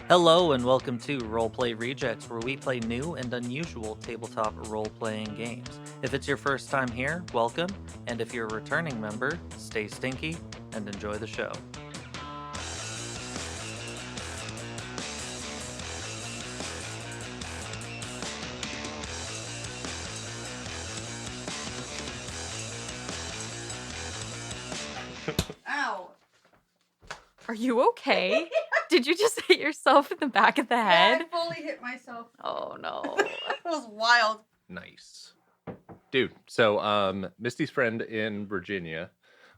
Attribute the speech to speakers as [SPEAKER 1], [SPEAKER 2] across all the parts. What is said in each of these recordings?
[SPEAKER 1] Hello and welcome to Roleplay Rejects, where we play new and unusual tabletop role-playing games. If it's your first time here, welcome, and if you're a returning member, stay stinky and enjoy the show.
[SPEAKER 2] Ow.
[SPEAKER 3] Are you okay? Did you just hit yourself in the back of the head?
[SPEAKER 2] Yeah, I fully hit myself.
[SPEAKER 3] Oh no.
[SPEAKER 2] That was wild.
[SPEAKER 4] Nice. Dude, so Misty's friend in Virginia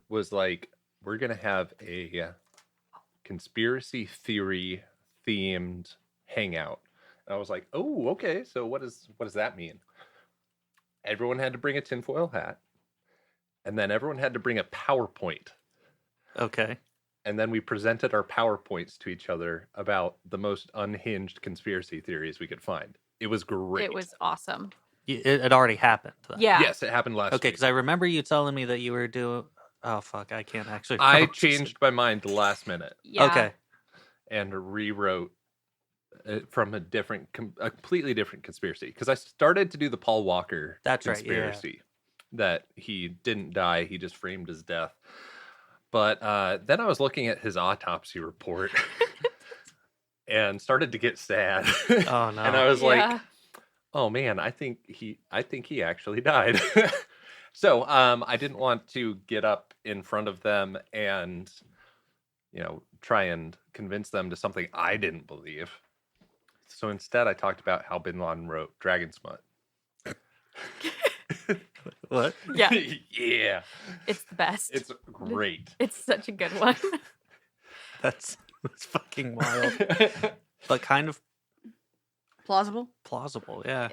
[SPEAKER 4] was like, we're going to have a conspiracy theory themed hangout. And I was like, oh, okay. So what does that mean? Everyone had to bring a tinfoil hat. And then everyone had to bring a PowerPoint.
[SPEAKER 1] Okay.
[SPEAKER 4] And then we presented our PowerPoints to each other about the most unhinged conspiracy theories we could find. It was great.
[SPEAKER 3] It was awesome.
[SPEAKER 1] It already happened, then.
[SPEAKER 3] Yeah.
[SPEAKER 4] Yes, it happened last
[SPEAKER 1] Okay,
[SPEAKER 4] week.
[SPEAKER 1] because I remember you telling me that you were doing... Oh, fuck, I can't actually...
[SPEAKER 4] I changed my mind the last minute.
[SPEAKER 3] Yeah.
[SPEAKER 1] Okay.
[SPEAKER 4] And rewrote from a completely different conspiracy. Because I started to do the Paul Walker
[SPEAKER 1] That's right, yeah.
[SPEAKER 4] conspiracy. That he didn't die, he just framed his death. But then I was looking at his autopsy report and started to get sad.
[SPEAKER 1] Oh, no.
[SPEAKER 4] And I was like,
[SPEAKER 3] Yeah.
[SPEAKER 4] oh man, I think he actually died. So I didn't want to get up in front of them and, try and convince them to something I didn't believe. So instead, I talked about how Bin Laden wrote Dragon Smut.
[SPEAKER 1] What?
[SPEAKER 3] Yeah.
[SPEAKER 4] Yeah.
[SPEAKER 3] It's the best.
[SPEAKER 4] It's great.
[SPEAKER 3] It's such a good one.
[SPEAKER 1] That's fucking wild. But kind of
[SPEAKER 2] Plausible?
[SPEAKER 1] plausible, yeah.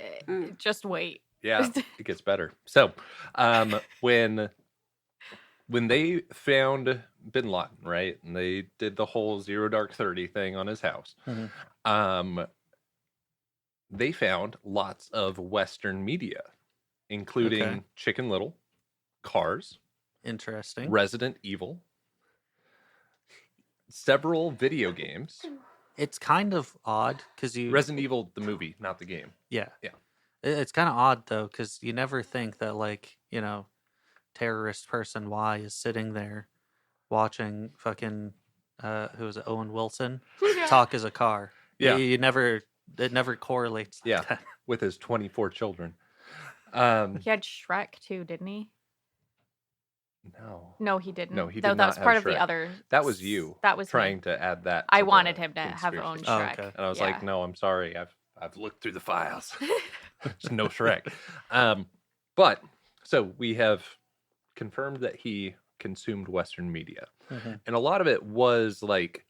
[SPEAKER 3] Just wait.
[SPEAKER 4] Yeah, it gets better. So, when they found Bin Laden, right, and they did the whole Zero Dark 30 thing on his house,
[SPEAKER 1] Mhm.
[SPEAKER 4] they found lots of Western media, including
[SPEAKER 1] Okay.
[SPEAKER 4] Chicken Little, Cars,
[SPEAKER 1] Interesting.
[SPEAKER 4] Resident Evil, several video games.
[SPEAKER 1] It's kind of odd, because you...
[SPEAKER 4] Resident Evil, the movie, not the game.
[SPEAKER 1] Yeah.
[SPEAKER 4] Yeah.
[SPEAKER 1] It's kind of odd, though, because you never think that, terrorist person Y is sitting there watching fucking, who was it, Owen Wilson, talk as a car.
[SPEAKER 4] Yeah.
[SPEAKER 1] It never correlates like
[SPEAKER 4] Yeah.
[SPEAKER 1] that.
[SPEAKER 4] With his 24 children.
[SPEAKER 3] He had Shrek too, didn't he?
[SPEAKER 4] No.
[SPEAKER 3] No, he didn't.
[SPEAKER 4] No, he
[SPEAKER 3] Though
[SPEAKER 4] did
[SPEAKER 3] that
[SPEAKER 4] not
[SPEAKER 3] was
[SPEAKER 4] have
[SPEAKER 3] part of
[SPEAKER 4] Shrek.
[SPEAKER 3] the other.
[SPEAKER 4] That was you.
[SPEAKER 3] That was
[SPEAKER 4] trying
[SPEAKER 3] me.
[SPEAKER 4] to add that.
[SPEAKER 3] I
[SPEAKER 4] to
[SPEAKER 3] wanted
[SPEAKER 4] the
[SPEAKER 3] him to have own
[SPEAKER 4] conspiracy.
[SPEAKER 1] Oh,
[SPEAKER 3] Shrek.
[SPEAKER 1] okay.
[SPEAKER 4] And I was
[SPEAKER 3] Yeah.
[SPEAKER 4] like, no, I'm sorry. I've looked through the files. There's no Shrek. But so we have confirmed that he consumed Western media.
[SPEAKER 1] Mhm.
[SPEAKER 4] And a lot of it was like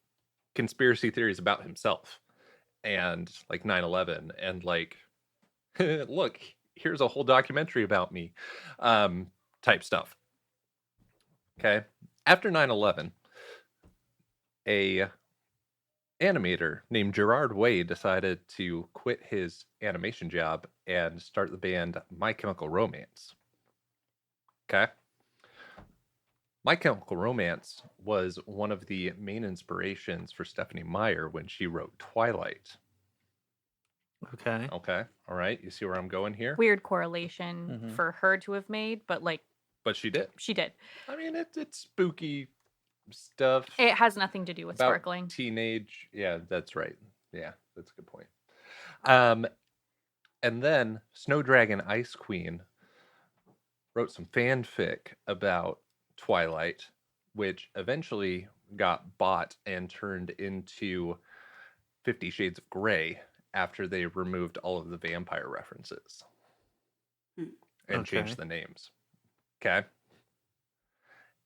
[SPEAKER 4] conspiracy theories about himself and like 9/11 and like, look, here's a whole documentary about me type stuff. Okay. After 9/11, a animator named Gerard Way decided to quit his animation job and start the band My Chemical Romance. Okay. My Chemical Romance was one of the main inspirations for Stephanie Meyer when she wrote Twilight.
[SPEAKER 1] Okay.
[SPEAKER 4] Okay. All right. You see where I'm going here?
[SPEAKER 3] Weird correlation
[SPEAKER 1] Mhm.
[SPEAKER 3] for her to have made, but
[SPEAKER 4] But she did.
[SPEAKER 3] she did.
[SPEAKER 4] I mean, it's spooky stuff.
[SPEAKER 3] It has nothing to do with
[SPEAKER 4] about
[SPEAKER 3] sparkling.
[SPEAKER 4] teenage. Yeah, that's right. Yeah, that's a good point. And then Snow Dragon Ice Queen wrote some fanfic about Twilight, which eventually got bought and turned into 50 Shades of Grey after they removed all of the vampire references and
[SPEAKER 1] Okay.
[SPEAKER 4] changed the names. Okay.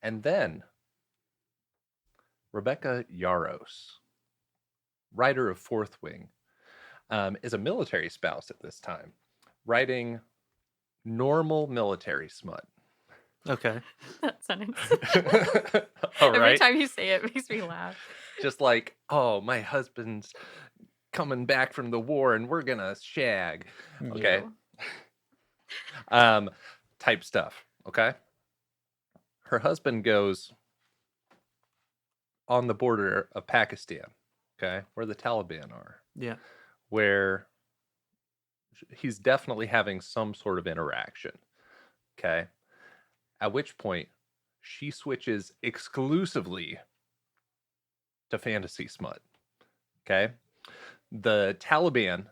[SPEAKER 4] And then Rebecca Yaros, writer of Fourth Wing, is a military spouse at this time, writing normal military smut.
[SPEAKER 3] That
[SPEAKER 1] Okay.
[SPEAKER 3] sentence.
[SPEAKER 4] All
[SPEAKER 3] Every
[SPEAKER 4] right.
[SPEAKER 3] time you say it, it makes me laugh.
[SPEAKER 4] Just like, oh, my husband's coming back from the war and we're gonna shag. Okay.
[SPEAKER 3] Ew.
[SPEAKER 4] Type stuff. Okay. Her husband goes on the border of Pakistan. okay, where the Taliban are,
[SPEAKER 1] Yeah.
[SPEAKER 4] where he's definitely having some sort of interaction. Okay. At which point she switches exclusively to fantasy smut. Okay. The Taliban,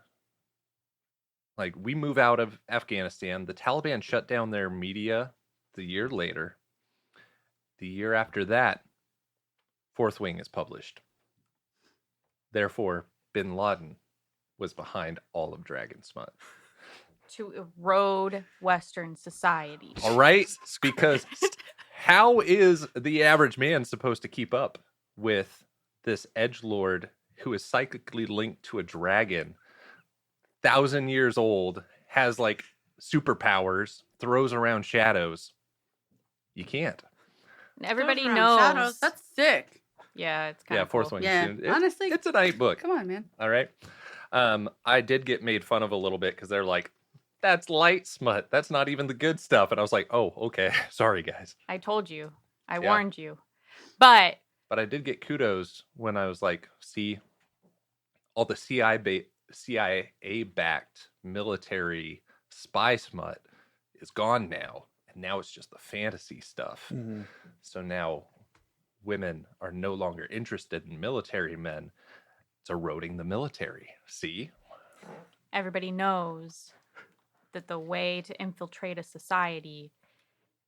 [SPEAKER 4] like, we move out of Afghanistan. The Taliban shut down their media the year later. The year after that, Fourth Wing is published. Therefore, bin Laden was behind all of Dragon Smut.
[SPEAKER 3] To erode Western society.
[SPEAKER 4] All right? Because how is the average man supposed to keep up with this edgelord who is psychically linked to a dragon, 1,000 years old, has like superpowers, throws around shadows? You can't.
[SPEAKER 3] And everybody
[SPEAKER 2] Those around
[SPEAKER 3] knows.
[SPEAKER 2] Shadows. That's sick.
[SPEAKER 3] Yeah, it's kind
[SPEAKER 4] Yeah,
[SPEAKER 3] of
[SPEAKER 4] Fourth
[SPEAKER 3] cool.
[SPEAKER 4] Wing.
[SPEAKER 2] Yeah, honestly,
[SPEAKER 4] it's a night book.
[SPEAKER 2] Come on, man.
[SPEAKER 4] All right. I did get made fun of a little bit because they're like, that's light smut. That's not even the good stuff. And I was like, oh, okay. Sorry, guys.
[SPEAKER 3] I told you. I
[SPEAKER 4] Yeah.
[SPEAKER 3] warned you. But
[SPEAKER 4] But I did get kudos when I was like, see, all the CIA-backed military spy smut is gone now. And now it's just the fantasy stuff.
[SPEAKER 1] Mhm.
[SPEAKER 4] So now women are no longer interested in military men. It's eroding the military. See?
[SPEAKER 3] everybody knows that the way to infiltrate a society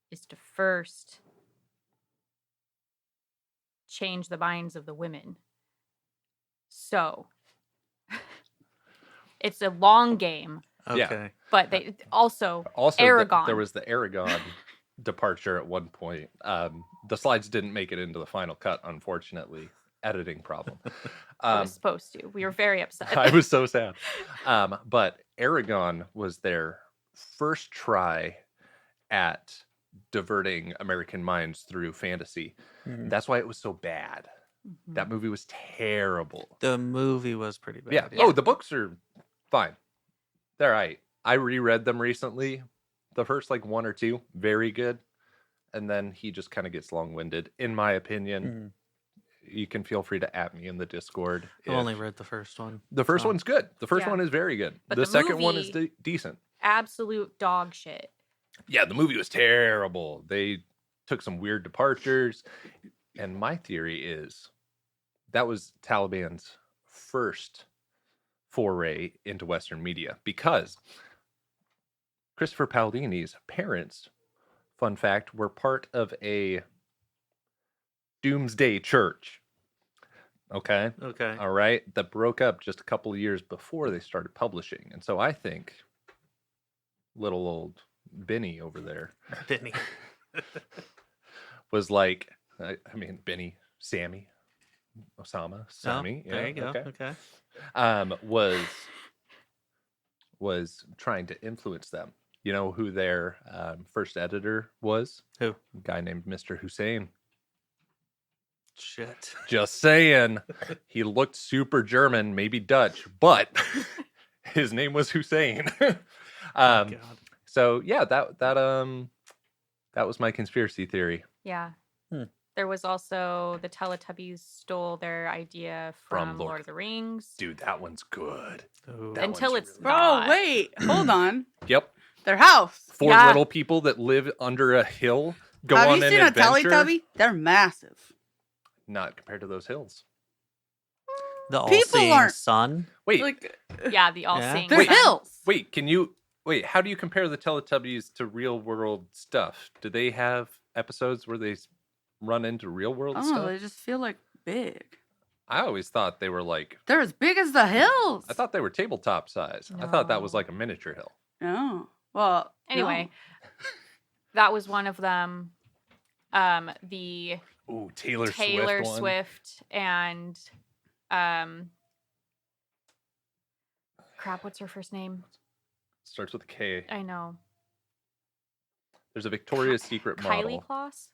[SPEAKER 3] is to first change the minds of the women. So it's a long game,
[SPEAKER 4] Yeah.
[SPEAKER 1] Okay.
[SPEAKER 3] but they also
[SPEAKER 4] Also,
[SPEAKER 3] Aragon.
[SPEAKER 4] there was the Aragon departure at one point. The slides didn't make it into the final cut, unfortunately. Editing problem.
[SPEAKER 3] I was supposed to. We were very upset.
[SPEAKER 4] I was so sad. But Aragon was their first try at diverting American minds through fantasy.
[SPEAKER 1] Mhm.
[SPEAKER 4] That's why it was so bad.
[SPEAKER 3] Mhm.
[SPEAKER 4] That movie was terrible.
[SPEAKER 1] The movie was pretty bad.
[SPEAKER 4] Yeah.
[SPEAKER 3] Yeah.
[SPEAKER 4] Oh, the books are fine. They're all right. I reread them recently. The first like one or two, very good. And then he just kind of gets long-winded, in my opinion.
[SPEAKER 1] Mhm.
[SPEAKER 4] You can feel free to at me in the Discord.
[SPEAKER 1] I've only
[SPEAKER 4] if-
[SPEAKER 1] read the first one.
[SPEAKER 4] The first
[SPEAKER 1] so-
[SPEAKER 4] one's good. The first
[SPEAKER 3] Yeah.
[SPEAKER 4] one is very good.
[SPEAKER 3] But
[SPEAKER 4] the
[SPEAKER 3] the
[SPEAKER 4] second one is
[SPEAKER 3] movie-
[SPEAKER 4] decent.
[SPEAKER 3] Absolute dog shit.
[SPEAKER 4] Yeah, the movie was terrible. They took some weird departures. And my theory is that was Taliban's first foray into Western media because Christopher Paolini's parents, fun fact, were part of a doomsday church. Okay.
[SPEAKER 1] Okay.
[SPEAKER 4] All right. That broke up just a couple of years before they started publishing. And so I think little old Benny over there
[SPEAKER 1] Benny.
[SPEAKER 4] was like, Benny, Sammy, Osama, Sammy.
[SPEAKER 1] Oh, there you go.
[SPEAKER 4] Okay.
[SPEAKER 1] Okay.
[SPEAKER 4] Was trying to influence them. You know who their first editor was?
[SPEAKER 1] Who?
[SPEAKER 4] A guy named Mr. Hussein.
[SPEAKER 1] Shit.
[SPEAKER 4] Just saying. He looked super German, maybe Dutch, but his name was Hussein.
[SPEAKER 1] God.
[SPEAKER 4] So yeah, that was my conspiracy theory.
[SPEAKER 3] Yeah.
[SPEAKER 1] Hmm.
[SPEAKER 3] There was also the Teletubbies stole their idea
[SPEAKER 4] From
[SPEAKER 3] from
[SPEAKER 4] Lord
[SPEAKER 3] Lord of the Rings.
[SPEAKER 4] Dude, that one's good.
[SPEAKER 1] Ooh.
[SPEAKER 4] That
[SPEAKER 3] Until
[SPEAKER 4] one's
[SPEAKER 3] it's
[SPEAKER 4] really
[SPEAKER 2] Bro,
[SPEAKER 3] not.
[SPEAKER 2] wait. Hold on.
[SPEAKER 4] Yep.
[SPEAKER 2] Their house.
[SPEAKER 4] Four
[SPEAKER 3] Yeah.
[SPEAKER 4] little people that live under a hill go
[SPEAKER 2] Have
[SPEAKER 4] on
[SPEAKER 2] you
[SPEAKER 4] an
[SPEAKER 2] seen a
[SPEAKER 4] adventure.
[SPEAKER 2] Teletubby? They're massive.
[SPEAKER 4] Not compared to those hills.
[SPEAKER 1] The
[SPEAKER 2] People
[SPEAKER 1] all-seeing
[SPEAKER 2] aren't-
[SPEAKER 1] sun.
[SPEAKER 4] Wait,
[SPEAKER 2] Like,
[SPEAKER 3] Yeah, the all-seeing.
[SPEAKER 2] they're
[SPEAKER 4] Wait.
[SPEAKER 3] sun.
[SPEAKER 2] hills.
[SPEAKER 4] wait. How do you compare the Teletubbies to real world stuff? Do they have episodes where they run into real world
[SPEAKER 2] I don't know.
[SPEAKER 4] stuff?
[SPEAKER 2] They just feel like big.
[SPEAKER 4] I always thought they were like.
[SPEAKER 2] They're as big as the hills.
[SPEAKER 4] I thought they were tabletop size. I thought that was
[SPEAKER 3] No.
[SPEAKER 4] like a miniature hill.
[SPEAKER 2] No. Well,
[SPEAKER 3] Anyway,
[SPEAKER 2] no.
[SPEAKER 3] that was one of them. The
[SPEAKER 4] Ooh, Taylor
[SPEAKER 3] Taylor
[SPEAKER 4] Swift one.
[SPEAKER 3] Swift and crap, what's her first name?
[SPEAKER 4] Starts with a K.
[SPEAKER 3] I know.
[SPEAKER 4] There's a Victoria's Secret model.
[SPEAKER 3] Kylie Kloss?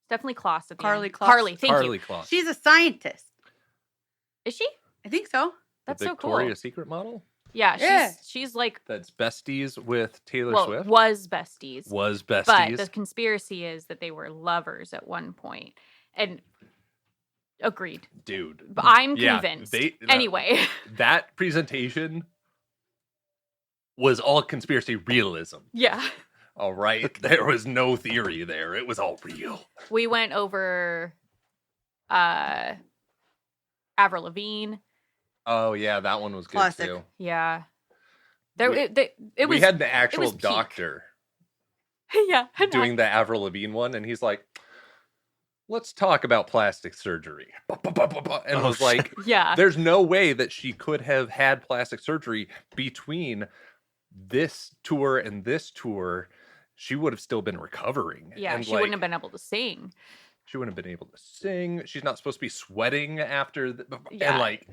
[SPEAKER 3] Definitely Kloss at the
[SPEAKER 2] Carly
[SPEAKER 3] end.
[SPEAKER 2] Kloss.
[SPEAKER 3] Carly, thank
[SPEAKER 4] Carly
[SPEAKER 3] you.
[SPEAKER 4] Kloss.
[SPEAKER 2] She's a scientist.
[SPEAKER 3] Is she?
[SPEAKER 2] I think so.
[SPEAKER 4] The
[SPEAKER 3] That's so cool.
[SPEAKER 4] Victoria's Secret model
[SPEAKER 3] Yeah,
[SPEAKER 2] Yeah.
[SPEAKER 3] she's like
[SPEAKER 4] that's besties with Taylor
[SPEAKER 3] well,
[SPEAKER 4] Swift.
[SPEAKER 3] was besties.
[SPEAKER 4] Was besties.
[SPEAKER 3] But the conspiracy is that they were lovers at one point. And Agreed.
[SPEAKER 4] Dude.
[SPEAKER 3] But I'm
[SPEAKER 4] Yeah,
[SPEAKER 3] convinced.
[SPEAKER 4] they-
[SPEAKER 3] Anyway.
[SPEAKER 4] That presentation was all conspiracy realism.
[SPEAKER 3] Yeah.
[SPEAKER 4] All right. There was no theory there. It was all real.
[SPEAKER 3] We went over Avril Lavigne.
[SPEAKER 4] Oh yeah, that one was good
[SPEAKER 2] Classic.
[SPEAKER 4] too.
[SPEAKER 3] Yeah.
[SPEAKER 4] We-
[SPEAKER 3] It was
[SPEAKER 4] we had the actual
[SPEAKER 3] was peak.
[SPEAKER 4] doctor
[SPEAKER 3] yeah,
[SPEAKER 4] doing the Avril Lavigne one, and he's like, "Let's talk about plastic surgery." And
[SPEAKER 1] Oh,
[SPEAKER 4] was like,
[SPEAKER 3] yeah.
[SPEAKER 4] "There's no way that she could have had plastic surgery between this tour and this tour. She would have still been recovering.
[SPEAKER 3] Yeah,
[SPEAKER 4] and
[SPEAKER 3] she wouldn't have been able to sing.
[SPEAKER 4] She wouldn't have been able to sing. She's not supposed to be sweating after.
[SPEAKER 3] Yeah.
[SPEAKER 4] And like,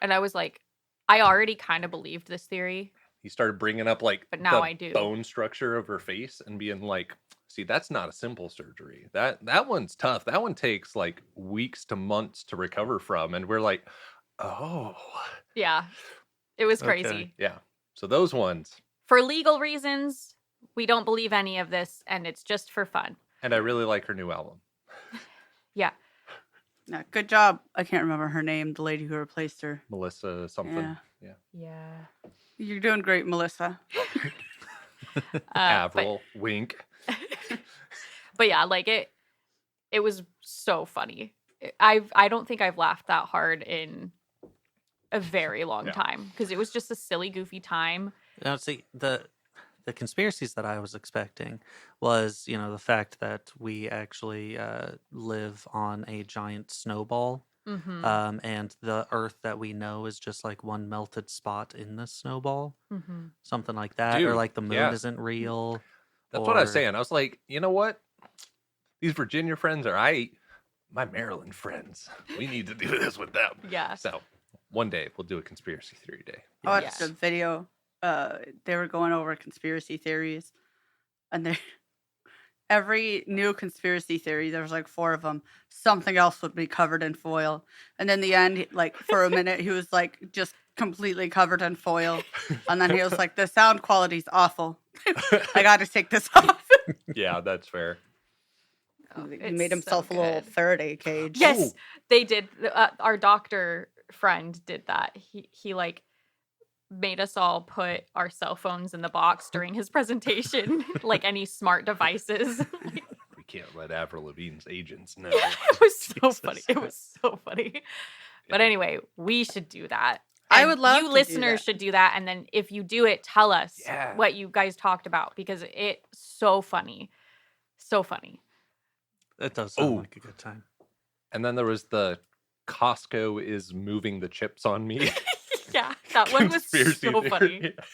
[SPEAKER 3] And I was like, I already kind of believed this theory.
[SPEAKER 4] he started bringing up like
[SPEAKER 3] But now
[SPEAKER 4] the
[SPEAKER 3] I do.
[SPEAKER 4] bone structure of her face and being like, see, that's not a simple surgery. That one's tough. That one takes like weeks to months to recover from. And we're like, oh,
[SPEAKER 3] Yeah. It was
[SPEAKER 1] Okay.
[SPEAKER 3] crazy.
[SPEAKER 4] yeah. So those ones.
[SPEAKER 3] For legal reasons, we don't believe any of this, and it's just for fun.
[SPEAKER 4] And I really like her new album.
[SPEAKER 3] Yeah.
[SPEAKER 2] Yeah, good job. I can't remember her name, the lady who replaced her.
[SPEAKER 4] Melissa something.
[SPEAKER 2] Yeah.
[SPEAKER 4] Yeah.
[SPEAKER 3] Yeah.
[SPEAKER 2] You're doing great, Melissa.
[SPEAKER 4] Avril, wink.
[SPEAKER 3] But yeah, like it was so funny. I don't think I've laughed that hard in a very long
[SPEAKER 4] Yeah.
[SPEAKER 3] time because it was just a silly, goofy time.
[SPEAKER 1] Now, see, the conspiracies that I was expecting was, the fact that we actually live on a giant snowball,
[SPEAKER 3] Mm-hmm.
[SPEAKER 1] and the Earth that we know is just like one melted spot in the snowball,
[SPEAKER 3] Mm-hmm.
[SPEAKER 1] something like that, or
[SPEAKER 4] Dude,
[SPEAKER 1] like the moon
[SPEAKER 4] yeah.
[SPEAKER 1] isn't real.
[SPEAKER 4] That's what I was
[SPEAKER 1] or-
[SPEAKER 4] saying. I was like, you know what? These Virginia friends are my Maryland friends. We need to do this with them.
[SPEAKER 3] Yeah.
[SPEAKER 4] So one day we'll do a conspiracy theory day.
[SPEAKER 2] I watched
[SPEAKER 3] Yeah.
[SPEAKER 2] a video. They were going over conspiracy theories, and they every new conspiracy theory, there was like 4 of them. Something else would be covered in foil, and in the end, like for a minute, he was like just completely covered in foil, and then he was like, "The sound quality's awful. I got to take this off."
[SPEAKER 4] Yeah, that's fair.
[SPEAKER 2] He
[SPEAKER 3] It's
[SPEAKER 2] made himself
[SPEAKER 3] so
[SPEAKER 2] a little
[SPEAKER 3] good.
[SPEAKER 2] Faraday cage.
[SPEAKER 3] Yes,
[SPEAKER 4] Ooh.
[SPEAKER 3] they did. Our doctor friend did that. He like made us all put our cell phones in the box during his presentation, like any smart devices.
[SPEAKER 4] We can't let Avril Lavigne's agents know.
[SPEAKER 3] It was so
[SPEAKER 1] Jesus.
[SPEAKER 3] funny. It was so funny. But
[SPEAKER 4] Yeah.
[SPEAKER 3] anyway, we should do that.
[SPEAKER 2] I
[SPEAKER 3] And
[SPEAKER 2] would love
[SPEAKER 3] you
[SPEAKER 2] to do
[SPEAKER 3] listeners
[SPEAKER 2] that.
[SPEAKER 3] should do that. And then if you do it, tell us
[SPEAKER 4] Yeah.
[SPEAKER 3] what you guys talked about because it's so funny. So funny.
[SPEAKER 1] It does sound
[SPEAKER 4] Ooh.
[SPEAKER 1] like a good time.
[SPEAKER 4] And then there was the Costco is moving the chips on me.
[SPEAKER 3] Yeah, that one was
[SPEAKER 4] conspiracy
[SPEAKER 3] so
[SPEAKER 4] theory.
[SPEAKER 3] funny.
[SPEAKER 4] 'Cause,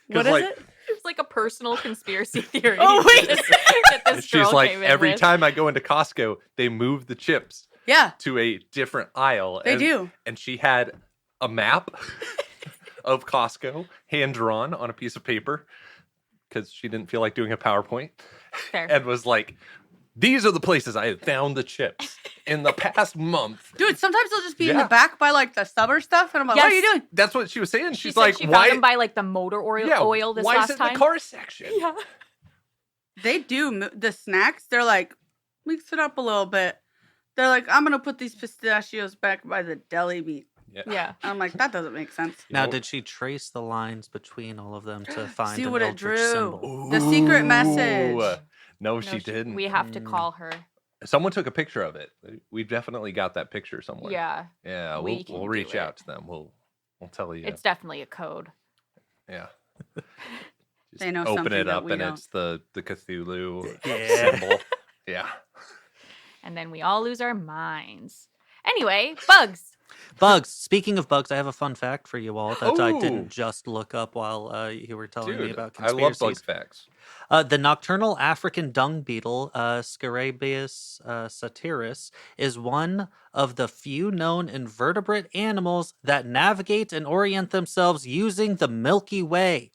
[SPEAKER 2] What is
[SPEAKER 4] like,
[SPEAKER 2] it?
[SPEAKER 3] It was like a personal conspiracy theory.
[SPEAKER 2] Oh, wait.
[SPEAKER 3] that this
[SPEAKER 4] She's
[SPEAKER 3] girl
[SPEAKER 4] like,
[SPEAKER 3] came in
[SPEAKER 4] every
[SPEAKER 3] with.
[SPEAKER 4] time I go into Costco, they move the chips
[SPEAKER 2] Yeah,
[SPEAKER 4] to a different aisle.
[SPEAKER 2] they
[SPEAKER 4] and,
[SPEAKER 2] do.
[SPEAKER 4] And she had a map of Costco hand drawn on a piece of paper because she didn't feel like doing a PowerPoint
[SPEAKER 3] Fair.
[SPEAKER 4] and was like, these are the places I have found the chips in the past month.
[SPEAKER 2] Dude, sometimes they'll just be in
[SPEAKER 4] Yeah.
[SPEAKER 2] the back by like the summer stuff, and I'm like, "What are you
[SPEAKER 3] Yes.
[SPEAKER 2] doing?"
[SPEAKER 4] That's what she was saying.
[SPEAKER 3] She
[SPEAKER 4] She's
[SPEAKER 3] said
[SPEAKER 4] like,
[SPEAKER 3] she
[SPEAKER 4] why?
[SPEAKER 3] found him by like the motor oil this
[SPEAKER 4] why
[SPEAKER 3] last
[SPEAKER 4] is it
[SPEAKER 3] time.
[SPEAKER 4] in the car section?
[SPEAKER 3] Yeah.
[SPEAKER 2] They do the snacks. They're like, mix it up a little bit. They're like, I'm gonna put these pistachios back by the deli meat.
[SPEAKER 3] Yeah.
[SPEAKER 2] I'm like, that doesn't make sense.
[SPEAKER 4] You
[SPEAKER 1] Now,
[SPEAKER 4] know?
[SPEAKER 1] did she trace the lines between all of them to find
[SPEAKER 2] See
[SPEAKER 1] an
[SPEAKER 2] what it
[SPEAKER 1] eldritch
[SPEAKER 2] drew.
[SPEAKER 1] symbol?
[SPEAKER 2] The secret
[SPEAKER 4] Ooh.
[SPEAKER 2] message.
[SPEAKER 4] No,
[SPEAKER 3] No,
[SPEAKER 4] she didn't.
[SPEAKER 3] We have to
[SPEAKER 1] Mm.
[SPEAKER 3] call her.
[SPEAKER 4] Someone took a picture of it. We definitely got that picture somewhere.
[SPEAKER 3] Yeah.
[SPEAKER 4] Yeah,
[SPEAKER 3] We
[SPEAKER 4] we'll
[SPEAKER 3] can do
[SPEAKER 4] reach
[SPEAKER 3] it.
[SPEAKER 4] out to them. We'll tell you.
[SPEAKER 3] It's definitely a code.
[SPEAKER 4] Yeah.
[SPEAKER 2] They know
[SPEAKER 4] Open
[SPEAKER 2] something
[SPEAKER 4] it
[SPEAKER 2] that
[SPEAKER 4] up
[SPEAKER 2] we
[SPEAKER 4] and
[SPEAKER 2] don't.
[SPEAKER 4] it's the Cthulhu
[SPEAKER 1] Yeah.
[SPEAKER 4] symbol. Yeah.
[SPEAKER 3] And then we all lose our minds. Anyway, bugs.
[SPEAKER 1] Bugs. Speaking of bugs, I have a fun fact for you all that I
[SPEAKER 4] Ooh.
[SPEAKER 1] didn't just look up while you were telling me
[SPEAKER 4] Dude,
[SPEAKER 1] about
[SPEAKER 4] I love
[SPEAKER 1] conspiracies.
[SPEAKER 4] bug facts.
[SPEAKER 1] The nocturnal African dung beetle, Scarabaeus satyrus, is one of the few known invertebrate animals that navigate and orient themselves using the Milky Way.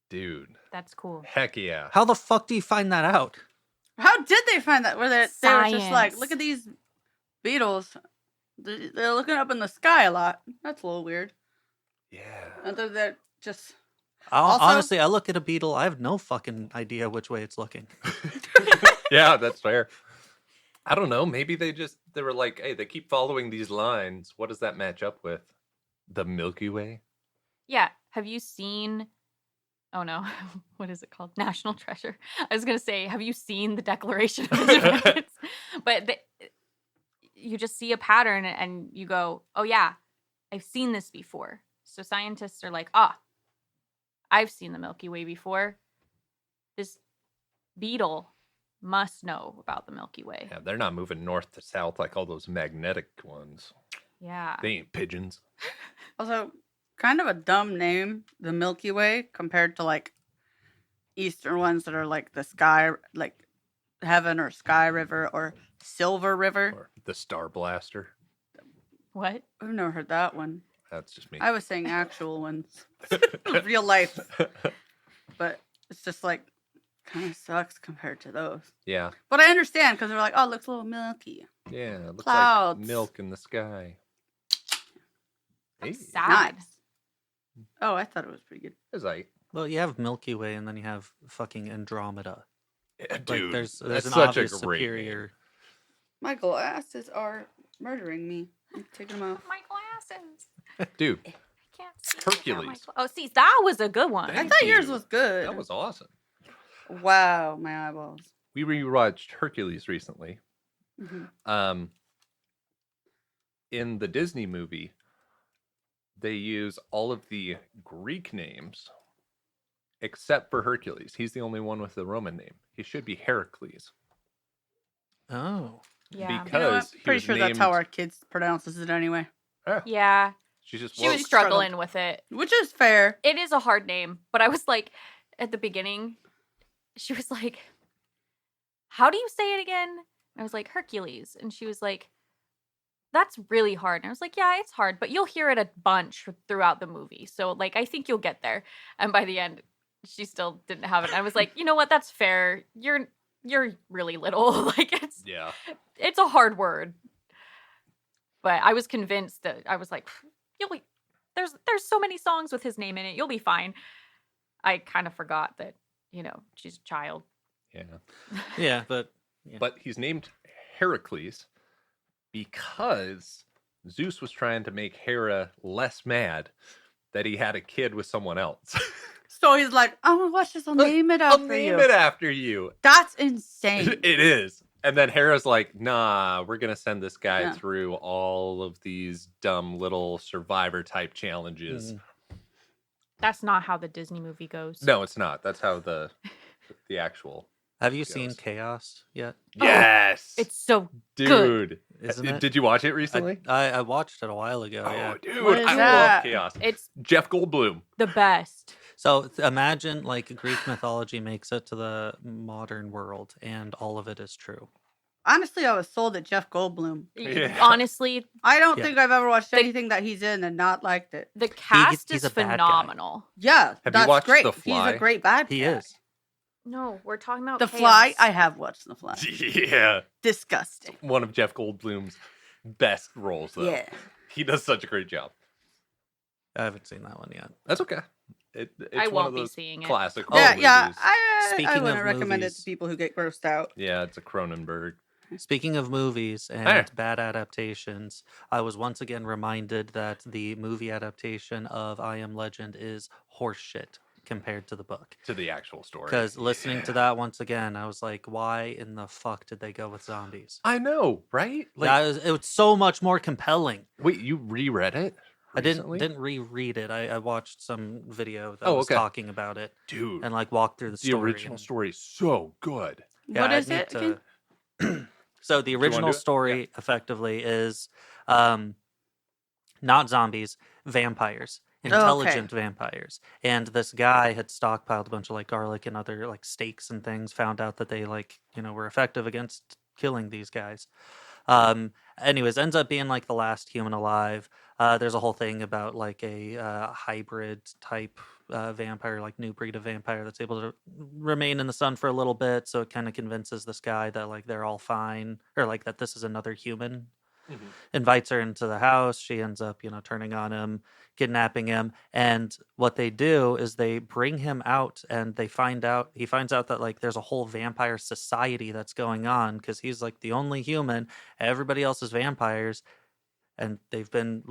[SPEAKER 4] Dude.
[SPEAKER 3] That's cool.
[SPEAKER 4] Heck yeah.
[SPEAKER 1] How the fuck do you find that out?
[SPEAKER 2] How did they find that? Where they were just like,
[SPEAKER 3] Science.
[SPEAKER 2] look at these beetles. They're looking up in the sky a lot. That's a little weird.
[SPEAKER 4] Yeah.
[SPEAKER 2] And they're just Also-
[SPEAKER 1] Honestly, I look at a beetle, I have no fucking idea which way it's looking.
[SPEAKER 4] Yeah, that's fair. I don't know. Maybe they were like, hey, they keep following these lines. What does that match up with? The Milky Way?
[SPEAKER 3] Yeah. Have you seen? Oh no, what is it called? National Treasure. I was gonna say, have you seen the Declaration of Independence? But you just see a pattern and you go, oh yeah, I've seen this before. So scientists are like, I've seen the Milky Way before. This beetle must know about the Milky Way.
[SPEAKER 4] Yeah, they're not moving north to south like all those magnetic ones.
[SPEAKER 3] Yeah.
[SPEAKER 4] They ain't pigeons.
[SPEAKER 2] Also, kind of a dumb name, the Milky Way, compared to like Eastern ones that are like the sky, like Heaven or Sky River or Silver River.
[SPEAKER 4] Or the Star Blaster.
[SPEAKER 3] What?
[SPEAKER 2] I've never heard that one.
[SPEAKER 4] That's just me.
[SPEAKER 2] I was saying actual ones, real life, but it's just like kind of sucks compared to those.
[SPEAKER 4] Yeah.
[SPEAKER 2] But I understand because they're like, oh, it looks a little milky.
[SPEAKER 4] Yeah. It looks
[SPEAKER 2] Clouds.
[SPEAKER 4] like milk in the sky.
[SPEAKER 3] That's
[SPEAKER 4] Hey,
[SPEAKER 3] sad.
[SPEAKER 2] Nice. Oh, I thought it was pretty good.
[SPEAKER 4] it's like,
[SPEAKER 1] Well, you have Milky Way, and then you have fucking Andromeda.
[SPEAKER 4] yeah, dude,
[SPEAKER 1] Like, there's
[SPEAKER 4] that's
[SPEAKER 1] an
[SPEAKER 4] such
[SPEAKER 1] obvious
[SPEAKER 4] a great
[SPEAKER 1] superior.
[SPEAKER 2] My glasses are murdering me. I'm taking them off.
[SPEAKER 3] My glasses.
[SPEAKER 4] name. Dude,
[SPEAKER 3] I can't see. without my
[SPEAKER 4] Hercules.
[SPEAKER 3] Oh, see, that was a good one.
[SPEAKER 2] I
[SPEAKER 4] Thank
[SPEAKER 2] thought yours
[SPEAKER 4] you.
[SPEAKER 2] was good.
[SPEAKER 4] that was awesome.
[SPEAKER 2] Wow, my eyeballs.
[SPEAKER 4] We rewatched Hercules recently.
[SPEAKER 2] Mhm.
[SPEAKER 4] In the Disney movie, they use all of the Greek names except for Hercules. He's the only one with the Roman name. He should be Heracles.
[SPEAKER 1] Oh,
[SPEAKER 3] Yeah.
[SPEAKER 2] You know what?
[SPEAKER 4] Because he
[SPEAKER 2] Pretty
[SPEAKER 4] was
[SPEAKER 2] sure that's how
[SPEAKER 4] named-
[SPEAKER 2] our kids pronounces it anyway.
[SPEAKER 3] Yeah.
[SPEAKER 4] She just
[SPEAKER 3] She
[SPEAKER 2] Well,
[SPEAKER 3] was
[SPEAKER 2] she
[SPEAKER 3] struggling
[SPEAKER 2] struggled.
[SPEAKER 3] with it.
[SPEAKER 2] Which is fair.
[SPEAKER 3] It is a hard name, but I was like, at the beginning, she was like, how do you say it again? And I was like, Hercules. And she was like, that's really hard. And I was like, yeah, it's hard, but you'll hear it a bunch throughout the movie. So, like, I think you'll get there. And by the end, she still didn't have it. I was like, you know what? That's fair. You're really little. Like,
[SPEAKER 4] Yeah.
[SPEAKER 3] it's a hard word. But I was convinced that I was like, there's so many songs with his name in it. You'll be fine. I kind of forgot that, she's a child.
[SPEAKER 4] Yeah.
[SPEAKER 1] yeah, but yeah.
[SPEAKER 4] But he's named Heracles because Zeus was trying to make Hera less mad that he had a kid with someone else.
[SPEAKER 2] So he's like, I'm gonna watch this. I'll name it
[SPEAKER 4] I'll
[SPEAKER 2] after
[SPEAKER 4] name
[SPEAKER 2] you.
[SPEAKER 4] it after you.
[SPEAKER 2] That's insane.
[SPEAKER 4] It is. And then Hera's like, nah, we're going to send this guy
[SPEAKER 2] Yeah.
[SPEAKER 4] through all of these dumb little survivor type challenges.
[SPEAKER 1] Mm.
[SPEAKER 3] That's not how the Disney movie goes.
[SPEAKER 4] No, it's not. That's how the actual.
[SPEAKER 1] Have you seen
[SPEAKER 4] goes.
[SPEAKER 1] Chaos yet?
[SPEAKER 4] Yes.
[SPEAKER 3] It's so
[SPEAKER 4] dude.
[SPEAKER 1] Isn't it?
[SPEAKER 4] Did you watch it recently?
[SPEAKER 1] I watched it a while ago. Yeah.
[SPEAKER 4] Oh, dude,
[SPEAKER 2] What is
[SPEAKER 4] I
[SPEAKER 2] that?
[SPEAKER 4] love Chaos.
[SPEAKER 3] it's
[SPEAKER 4] Jeff Goldblum.
[SPEAKER 3] the best.
[SPEAKER 1] So imagine like Greek mythology makes it to the modern world, and all of it is true.
[SPEAKER 2] Honestly, I was sold at Jeff Goldblum.
[SPEAKER 4] Yeah.
[SPEAKER 3] Honestly,
[SPEAKER 2] I don't
[SPEAKER 1] Yeah.
[SPEAKER 2] think I've ever watched anything that he's in and not liked it.
[SPEAKER 3] the cast
[SPEAKER 1] he's
[SPEAKER 3] is
[SPEAKER 1] a bad guy.
[SPEAKER 3] phenomenal.
[SPEAKER 2] Yeah,
[SPEAKER 4] Have you
[SPEAKER 2] that's
[SPEAKER 4] watched
[SPEAKER 2] great.
[SPEAKER 4] The
[SPEAKER 2] He's
[SPEAKER 4] Fly?
[SPEAKER 2] a great bad
[SPEAKER 1] He
[SPEAKER 2] guy.
[SPEAKER 1] is.
[SPEAKER 3] No, we're talking about
[SPEAKER 2] The
[SPEAKER 3] Chaos.
[SPEAKER 2] Fly. I have watched The Fly.
[SPEAKER 4] Yeah.
[SPEAKER 2] Disgusting.
[SPEAKER 4] One of Jeff Goldblum's best roles, though.
[SPEAKER 2] Yeah.
[SPEAKER 4] He does such a great job.
[SPEAKER 1] I haven't seen that one yet.
[SPEAKER 4] That's okay. It's
[SPEAKER 3] I
[SPEAKER 4] one
[SPEAKER 3] won't
[SPEAKER 4] of
[SPEAKER 3] be
[SPEAKER 4] those
[SPEAKER 3] seeing it.
[SPEAKER 4] classic
[SPEAKER 1] Oh,
[SPEAKER 2] yeah,
[SPEAKER 4] horror
[SPEAKER 2] yeah.
[SPEAKER 4] movies.
[SPEAKER 2] I
[SPEAKER 1] Speaking
[SPEAKER 2] wouldn't
[SPEAKER 1] of
[SPEAKER 2] recommend it to
[SPEAKER 1] movies.
[SPEAKER 2] people who get grossed out.
[SPEAKER 4] Yeah, it's a Cronenberg.
[SPEAKER 1] Speaking of movies and
[SPEAKER 4] Hey.
[SPEAKER 1] bad adaptations, I was once again reminded that the movie adaptation of I Am Legend is horseshit compared to the book.
[SPEAKER 4] To the actual story.
[SPEAKER 1] Because listening to
[SPEAKER 4] Yeah.
[SPEAKER 1] that once again, I was like, why in the fuck did they go with zombies?
[SPEAKER 4] I know, right?
[SPEAKER 1] It was so much more compelling.
[SPEAKER 4] Wait, you reread it?
[SPEAKER 1] I
[SPEAKER 4] Recently?
[SPEAKER 1] didn't reread it. I watched some video that
[SPEAKER 4] Oh,
[SPEAKER 1] was
[SPEAKER 4] okay.
[SPEAKER 1] talking about it
[SPEAKER 4] Dude,
[SPEAKER 1] and like walked through the
[SPEAKER 4] the
[SPEAKER 1] story.
[SPEAKER 4] original
[SPEAKER 1] and-
[SPEAKER 4] story is so good.
[SPEAKER 1] Yeah,
[SPEAKER 2] What
[SPEAKER 1] I'd
[SPEAKER 2] is
[SPEAKER 1] need
[SPEAKER 2] it again?
[SPEAKER 1] So the
[SPEAKER 4] you wanna
[SPEAKER 1] original
[SPEAKER 4] do it?
[SPEAKER 1] story effectively is not zombies, vampires,
[SPEAKER 2] Oh, okay.
[SPEAKER 1] intelligent vampires. And this guy had stockpiled a bunch of like garlic and other like steaks and things, found out that they were effective against killing these guys. Anyways, ends up being like the last human alive. There's a whole thing about like a hybrid type vampire, like new breed of vampire that's able to remain in the sun for a little bit. So it kind of convinces this guy that like they're all fine, or like that this is another human. invites her into the house. She ends up, turning on him, kidnapping him. And what they do is they bring him out, and he finds out that like there's a whole vampire society that's going on, because he's like the only human. Everybody else is vampires. And they've been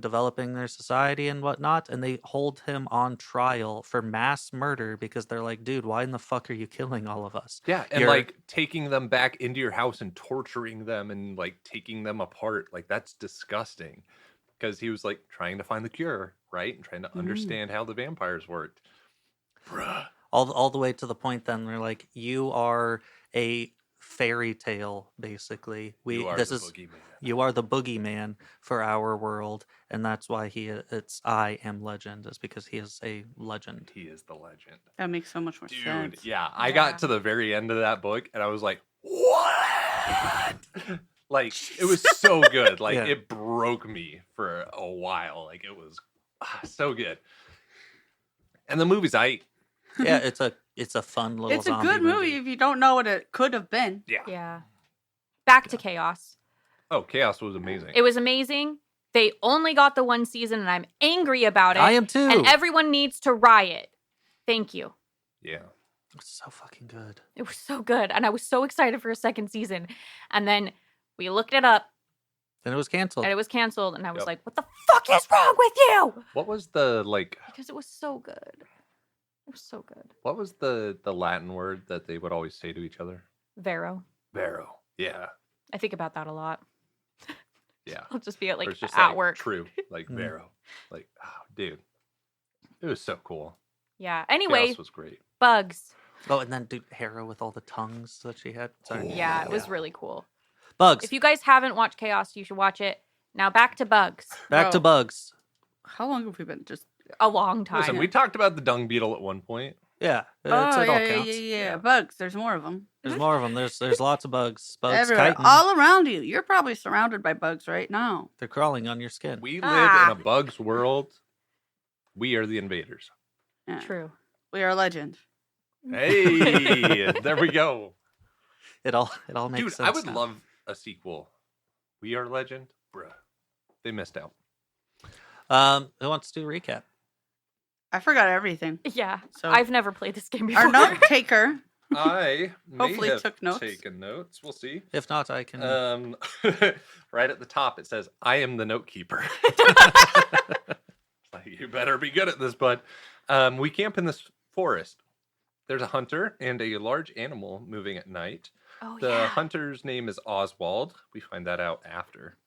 [SPEAKER 1] developing their society and whatnot, and they hold him on trial for mass murder because they're like, dude, why in the fuck are you killing all of us?
[SPEAKER 4] Yeah, and
[SPEAKER 1] You're-
[SPEAKER 4] like taking them back into your house and torturing them and like taking them apart. Like that's disgusting. Because he was like trying to find the cure, right? And trying to understand how the vampires worked. Bruh.
[SPEAKER 1] all the way to the point then they're like, you are a fairy tale, basically.
[SPEAKER 4] You are the boogeyman.
[SPEAKER 1] You are the boogeyman for our world, and that's why it's I am legend, is because he is a legend.
[SPEAKER 4] He is the legend.
[SPEAKER 2] That makes so much more
[SPEAKER 4] Dude,
[SPEAKER 2] sense.
[SPEAKER 4] yeah. I got to the very end of that book and I was like, what? Like, it was so good. Like,
[SPEAKER 1] Yeah.
[SPEAKER 4] it broke me for a while. Like, it was so good. And the movie's
[SPEAKER 1] Yeah, it's a fun little
[SPEAKER 2] It's a
[SPEAKER 1] zombie
[SPEAKER 2] good movie if you don't know what it could have been.
[SPEAKER 4] Yeah.
[SPEAKER 3] Yeah. Back to Chaos.
[SPEAKER 4] Oh, Chaos was amazing.
[SPEAKER 3] It was amazing. They only got the one season, and I'm angry about it.
[SPEAKER 1] I am too.
[SPEAKER 3] And everyone needs to riot. Thank you.
[SPEAKER 4] Yeah.
[SPEAKER 1] It's so fucking good.
[SPEAKER 3] It was so good. And I was so excited for a second season. And then we looked it up,
[SPEAKER 1] Then it was canceled.
[SPEAKER 3] and it was canceled. And I was
[SPEAKER 4] Yep.
[SPEAKER 3] like, what the fuck is wrong with you?
[SPEAKER 4] What was the, like,
[SPEAKER 3] Because it was so good. It was so good.
[SPEAKER 4] what was the Latin word that they would always say to each other?
[SPEAKER 3] Vero.
[SPEAKER 4] Vero. Yeah.
[SPEAKER 3] I think about that a lot.
[SPEAKER 4] Yeah.
[SPEAKER 3] I'll just be at
[SPEAKER 4] Or
[SPEAKER 3] like
[SPEAKER 4] it's just
[SPEAKER 3] at
[SPEAKER 4] like,
[SPEAKER 3] work.
[SPEAKER 4] True. Like,
[SPEAKER 1] Mm.
[SPEAKER 4] Vero. Like, oh, dude. It was so cool.
[SPEAKER 3] Yeah. Anyway,
[SPEAKER 4] Chaos was great.
[SPEAKER 3] Bugs.
[SPEAKER 1] Oh, and then dude, Hera with all the tongues that she had. Sorry.
[SPEAKER 3] Yeah, it was
[SPEAKER 4] Yeah.
[SPEAKER 3] really cool.
[SPEAKER 1] Bugs.
[SPEAKER 3] If you guys haven't watched Chaos, you should watch it. Now back to Bugs.
[SPEAKER 1] Back to
[SPEAKER 2] Bro.
[SPEAKER 1] Bugs.
[SPEAKER 2] How long have we been just?
[SPEAKER 3] A long time.
[SPEAKER 4] Listen, we taled about the dung beetle at one point.
[SPEAKER 1] Yeah.
[SPEAKER 2] Oh
[SPEAKER 1] it all
[SPEAKER 2] yeah,
[SPEAKER 1] counts.
[SPEAKER 2] yeah. Bugs. There's more of them.
[SPEAKER 1] There's more of them. There's lots of bugs. Bugs,
[SPEAKER 2] Everywhere,
[SPEAKER 1] chitin.
[SPEAKER 2] all around you. You're probably surrounded by bugs right now.
[SPEAKER 1] They're crawling on your skin.
[SPEAKER 4] We live
[SPEAKER 3] Ah.
[SPEAKER 4] in a bug's world. We are the invaders.
[SPEAKER 2] Yeah.
[SPEAKER 3] True.
[SPEAKER 2] We are legend.
[SPEAKER 4] Hey, there we go.
[SPEAKER 1] It all makes
[SPEAKER 4] Dude,
[SPEAKER 1] sense.
[SPEAKER 4] I would
[SPEAKER 1] now.
[SPEAKER 4] love a sequel. We Are Legend? Bruh. They missed out.
[SPEAKER 1] Who wants to do a recap?
[SPEAKER 2] I forgot everything.
[SPEAKER 3] Yeah.
[SPEAKER 2] So
[SPEAKER 3] I've never played this game before.
[SPEAKER 2] our note taker.
[SPEAKER 4] I may
[SPEAKER 2] Hopefully
[SPEAKER 4] have
[SPEAKER 2] took notes.
[SPEAKER 4] taken notes. We'll see.
[SPEAKER 1] If not, I can.
[SPEAKER 4] Right at the top, it says, I am the note keeper. Like, you better be good at this, bud. We camp in this forest. There's a hunter and a large animal moving at night.
[SPEAKER 3] Oh,
[SPEAKER 4] The
[SPEAKER 3] yeah.
[SPEAKER 4] hunter's name is Oswald. We find that out after.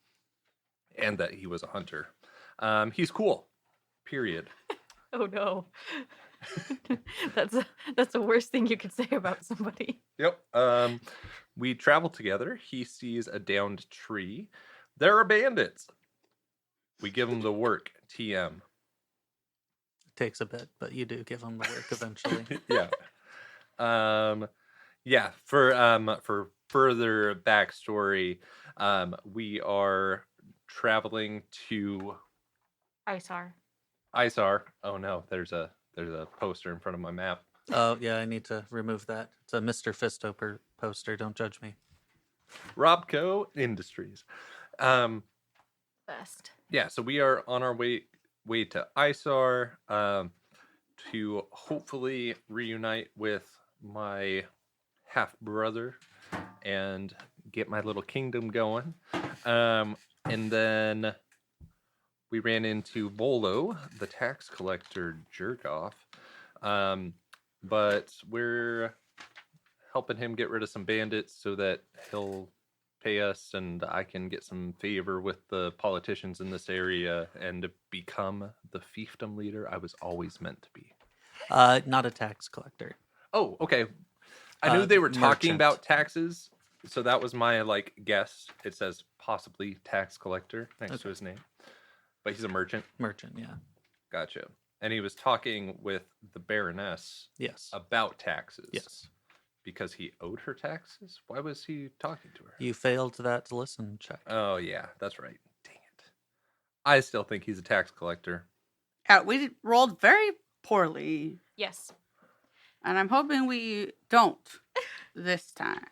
[SPEAKER 4] And that he was a hunter. He's cool. Period.
[SPEAKER 3] Oh, no. That's the worst thing you could say about somebody.
[SPEAKER 4] Yep. We travel together. He sees a downed tree. There are bandits. We give him the work. TM.
[SPEAKER 1] It takes a bit, but you do give them the work eventually.
[SPEAKER 4] Yeah. Yeah. For further backstory, we are traveling to
[SPEAKER 3] Isar.
[SPEAKER 4] Isar. Oh no, there's a poster in front of my map.
[SPEAKER 1] Oh yeah, I need to remove that. It's a Mr. Fisto poster. Don't judge me.
[SPEAKER 4] Robco Industries.
[SPEAKER 3] Best.
[SPEAKER 4] Yeah, so we are on our way to Isar to hopefully reunite with my half brother and get my little kingdom going. And then we ran into Bolo, the tax collector jerk off. But we're helping him get rid of some bandits so that he'll pay us and I can get some favor with the politicians in this area and become the fiefdom leader I was always meant to be.
[SPEAKER 1] Not a tax collector.
[SPEAKER 4] Oh, okay. I knew they were talking
[SPEAKER 1] merchant.
[SPEAKER 4] about taxes, so that was my guess. It says possibly tax collector next to
[SPEAKER 1] Okay.
[SPEAKER 4] his name. But he's a merchant.
[SPEAKER 1] Merchant, yeah.
[SPEAKER 4] Gotcha. And he was talking with the Baroness
[SPEAKER 1] Yes.
[SPEAKER 4] about taxes.
[SPEAKER 1] Yes.
[SPEAKER 4] Because he owed her taxes? Why was he talking to her?
[SPEAKER 1] You failed that listen check.
[SPEAKER 4] Oh, yeah, that's right. Dang it. I still think he's a tax collector.
[SPEAKER 2] We rolled very poorly,
[SPEAKER 3] Yes.
[SPEAKER 2] and I'm hoping we don't this time.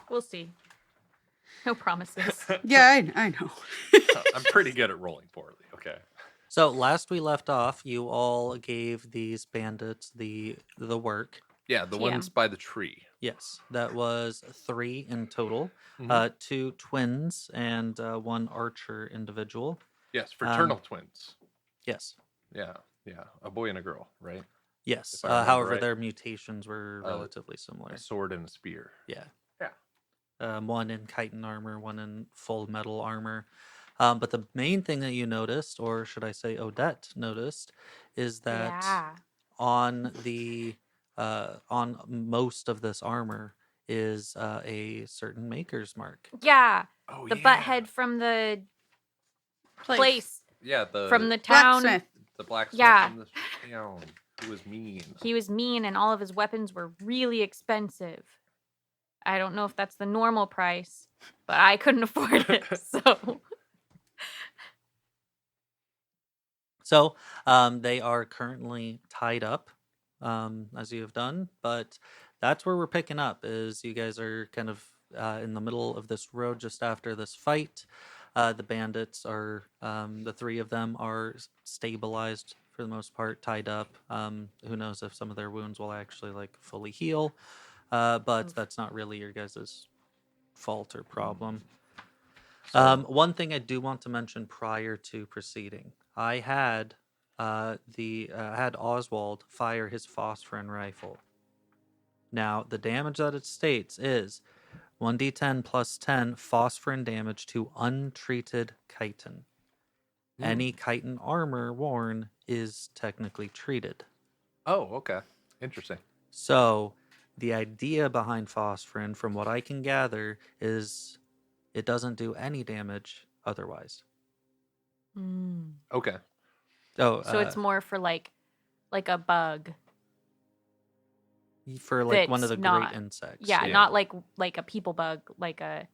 [SPEAKER 3] We'll see. No promises.
[SPEAKER 2] Yeah, I know.
[SPEAKER 4] I'm pretty good at rolling poorly. Okay.
[SPEAKER 1] So last we left off, you all gave these bandits the work.
[SPEAKER 4] Yeah, the
[SPEAKER 3] Yeah.
[SPEAKER 4] ones by the tree.
[SPEAKER 1] Yes, that was 3 in total.
[SPEAKER 4] Mhm.
[SPEAKER 1] 2 twins and 1 archer individual.
[SPEAKER 4] Yes, fraternal twins.
[SPEAKER 1] Yes.
[SPEAKER 4] Yeah, a boy and a girl, right?
[SPEAKER 1] Yes.
[SPEAKER 4] If I remember
[SPEAKER 1] However,
[SPEAKER 4] right.
[SPEAKER 1] their mutations were relatively similar.
[SPEAKER 4] A sword and a spear.
[SPEAKER 1] Yeah.
[SPEAKER 4] Yeah.
[SPEAKER 1] One in chitin armor, one in full metal armor. But the main thing that you noticed, or should I say Odette noticed, is that
[SPEAKER 3] Yeah.
[SPEAKER 1] on on most of this armor is a certain maker's mark.
[SPEAKER 3] Yeah.
[SPEAKER 4] Oh,
[SPEAKER 3] The
[SPEAKER 4] yeah.
[SPEAKER 3] butthead from the place.
[SPEAKER 4] Yeah,
[SPEAKER 3] From the town.
[SPEAKER 2] Blacksmith.
[SPEAKER 4] the blacksmith
[SPEAKER 3] Yeah.
[SPEAKER 4] from the town who was mean.
[SPEAKER 3] He was mean and all of his weapons were really expensive. I don't know if that's the normal price, but I couldn't afford it.
[SPEAKER 1] So they are currently tied up, as you have done, but that's where we're picking up. Is you guys are kind of in the middle of this road just after this fight. The bandits are the 3 of them are stabilized for the most part, tied up. Who knows if some of their wounds will actually like fully heal, but that's not really your guys' fault or problem.
[SPEAKER 4] So-
[SPEAKER 1] One thing I do want to mention prior to proceeding, I had had Oswald fire his phosphorin rifle. Now the damage that it states is 1d10 plus 10 phosphorin damage to untreated chitin. Any chitin armor worn is technically treated.
[SPEAKER 4] Oh, okay. Interesting.
[SPEAKER 1] So the idea behind phosphorin, from what I can gather, is it doesn't do any damage otherwise.
[SPEAKER 4] Okay.
[SPEAKER 1] Oh,
[SPEAKER 3] So it's more for like a bug.
[SPEAKER 1] for like one of
[SPEAKER 3] that's
[SPEAKER 1] the
[SPEAKER 3] not-
[SPEAKER 1] great insects.
[SPEAKER 3] Yeah,
[SPEAKER 4] Yeah.
[SPEAKER 3] not like a people bug, like a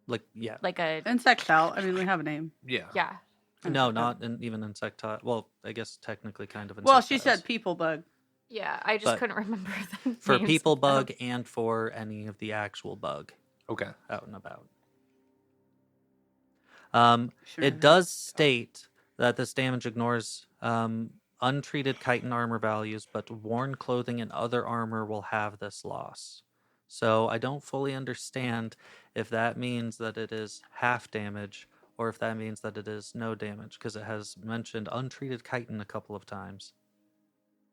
[SPEAKER 1] Like yeah.
[SPEAKER 2] Insectile. I mean, we have a name.
[SPEAKER 4] Yeah.
[SPEAKER 3] yeah.
[SPEAKER 1] No, not even insectile. Well, I guess technically kind of insectiles.
[SPEAKER 2] Well, she said people bug.
[SPEAKER 3] Yeah, I just
[SPEAKER 1] But
[SPEAKER 3] couldn't remember the
[SPEAKER 1] for
[SPEAKER 3] names
[SPEAKER 1] people
[SPEAKER 3] of them.
[SPEAKER 1] bug and for any of the actual bug
[SPEAKER 4] Okay.
[SPEAKER 1] out and about.
[SPEAKER 2] Sure.
[SPEAKER 1] It does state that this damage ignores untreated chitin armor values, but worn clothing and other armor will have this loss. So I don't fully understand if that means that it is half damage or if that means that it is no damage, because it has mentioned untreated chitin a couple of times,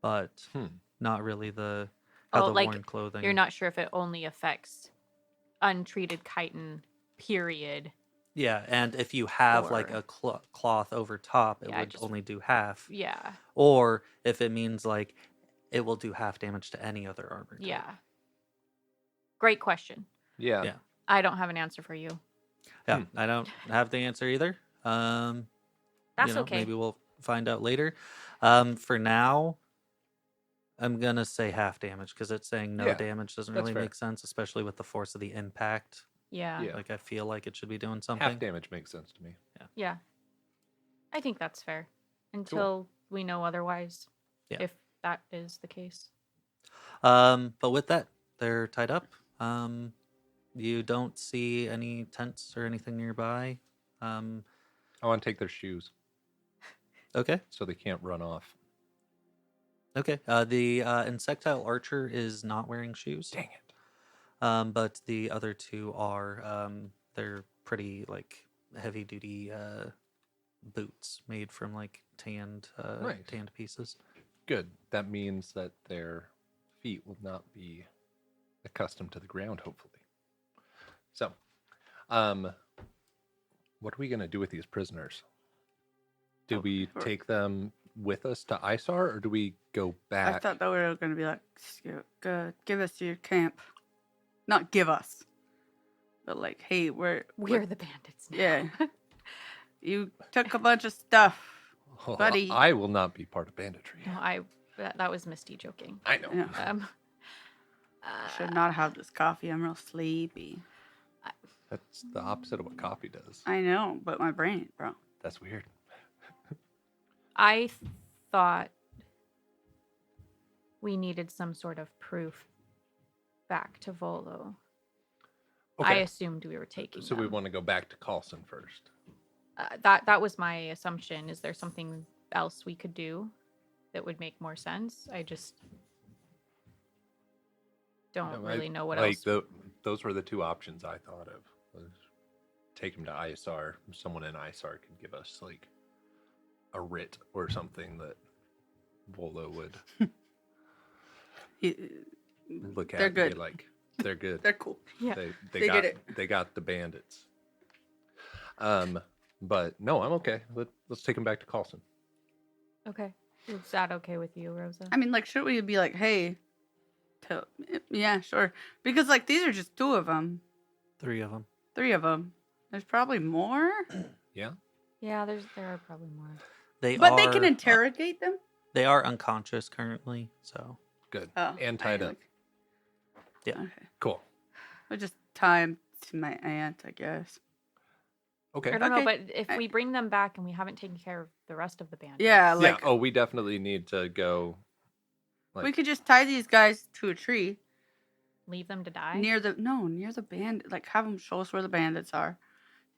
[SPEAKER 1] but not really the how
[SPEAKER 3] Oh,
[SPEAKER 1] the
[SPEAKER 3] like,
[SPEAKER 1] worn clothing.
[SPEAKER 3] You're not sure if it only affects untreated chitin, period.
[SPEAKER 1] Yeah, and if you have like
[SPEAKER 3] Or-
[SPEAKER 1] a cloth over top, it
[SPEAKER 3] Yeah,
[SPEAKER 1] would
[SPEAKER 3] just-
[SPEAKER 1] only do half.
[SPEAKER 3] Yeah.
[SPEAKER 1] Or if it means like it will do half damage to any other armor type.
[SPEAKER 3] Yeah. Great question.
[SPEAKER 4] Yeah.
[SPEAKER 1] Yeah.
[SPEAKER 3] I don't have an answer for you.
[SPEAKER 1] Yeah, I don't have the answer either.
[SPEAKER 3] That's okay.
[SPEAKER 1] Maybe we'll find out later. For now, I'm gonna say half damage because it's saying no
[SPEAKER 4] Yeah,
[SPEAKER 1] damage doesn't
[SPEAKER 4] that's
[SPEAKER 1] really
[SPEAKER 4] fair.
[SPEAKER 1] make sense, especially with the force of the impact.
[SPEAKER 3] Yeah.
[SPEAKER 4] Yeah.
[SPEAKER 1] Like I feel like it should be doing something.
[SPEAKER 4] Half damage makes sense to me.
[SPEAKER 3] Yeah. I think that's fair. Until we know otherwise.
[SPEAKER 1] Yeah.
[SPEAKER 3] If that is the case.
[SPEAKER 1] But with that, they're tied up. You don't see any tents or anything nearby.
[SPEAKER 4] I want to take their shoes
[SPEAKER 1] Okay.
[SPEAKER 4] so they can't run off.
[SPEAKER 1] Okay. The insectile archer is not wearing shoes.
[SPEAKER 4] Dang it.
[SPEAKER 1] But the other 2 are. They're pretty like heavy duty boots made from like tanned
[SPEAKER 4] Nice.
[SPEAKER 1] tanned pieces.
[SPEAKER 4] Good. That means that their feet will not be accustomed to the ground, hopefully. So, what are we going to do with these prisoners? Do we take them with us to Isar, or do we go back?
[SPEAKER 2] I thought that we were going to be like, give us your camp. Not give us. But like, hey,
[SPEAKER 3] We're the bandits now.
[SPEAKER 2] Yeah. You took a bunch of stuff.
[SPEAKER 4] Oh,
[SPEAKER 2] buddy.
[SPEAKER 4] I will not be part of banditry.
[SPEAKER 3] No, that was Misty joking.
[SPEAKER 4] I know.
[SPEAKER 2] Yeah.
[SPEAKER 3] Uh,
[SPEAKER 2] Should not have this coffee. I'm real sleepy.
[SPEAKER 4] That's the opposite of what coffee does.
[SPEAKER 2] I know, but my brain, bro.
[SPEAKER 4] That's weird.
[SPEAKER 3] I thought we needed some sort of proof back to Volo. I
[SPEAKER 4] Okay.
[SPEAKER 3] assumed we were taking
[SPEAKER 4] So we
[SPEAKER 3] them.
[SPEAKER 4] want to go back to Carlson first.
[SPEAKER 3] That was my assumption. Is there something else we could do that would make more sense? I just don't really know what else.
[SPEAKER 4] Those were the two options I thought of. Was take him to ISR. Someone in ISR could give us like a writ or something that Volo would look at
[SPEAKER 2] They're
[SPEAKER 4] and
[SPEAKER 2] good.
[SPEAKER 4] be like, they're good.
[SPEAKER 2] They're cool.
[SPEAKER 3] Yeah.
[SPEAKER 4] They
[SPEAKER 2] They
[SPEAKER 4] got
[SPEAKER 2] get it.
[SPEAKER 4] They got the bandits. But no, I'm okay. Let's take him back to Carlson.
[SPEAKER 3] Okay. Is that okay with you, Rosa?
[SPEAKER 2] I mean, like, should we be like, hey, yeah, sure. Because, like, these are just 2 of them.
[SPEAKER 1] 3 of them.
[SPEAKER 2] 3 of them. There's probably more.
[SPEAKER 4] Yeah.
[SPEAKER 3] Yeah, there are probably more.
[SPEAKER 2] They can
[SPEAKER 1] uh,
[SPEAKER 2] interrogate them.
[SPEAKER 1] They are unconscious currently, so
[SPEAKER 4] Good.
[SPEAKER 2] Oh,
[SPEAKER 4] And tied up.
[SPEAKER 1] yeah.
[SPEAKER 2] Okay.
[SPEAKER 4] Cool.
[SPEAKER 2] We'll just tie him to my aunt, I guess.
[SPEAKER 4] Okay.
[SPEAKER 3] I don't know,
[SPEAKER 2] Okay.
[SPEAKER 3] but if we bring them back and we haven't taken care of the rest of the bandits.
[SPEAKER 2] Yeah, like,
[SPEAKER 4] Oh, we definitely need to go.
[SPEAKER 2] we could just tie these guys to a tree
[SPEAKER 3] Leave them to die?
[SPEAKER 2] near the bandit. Like, have them show us where the bandits are.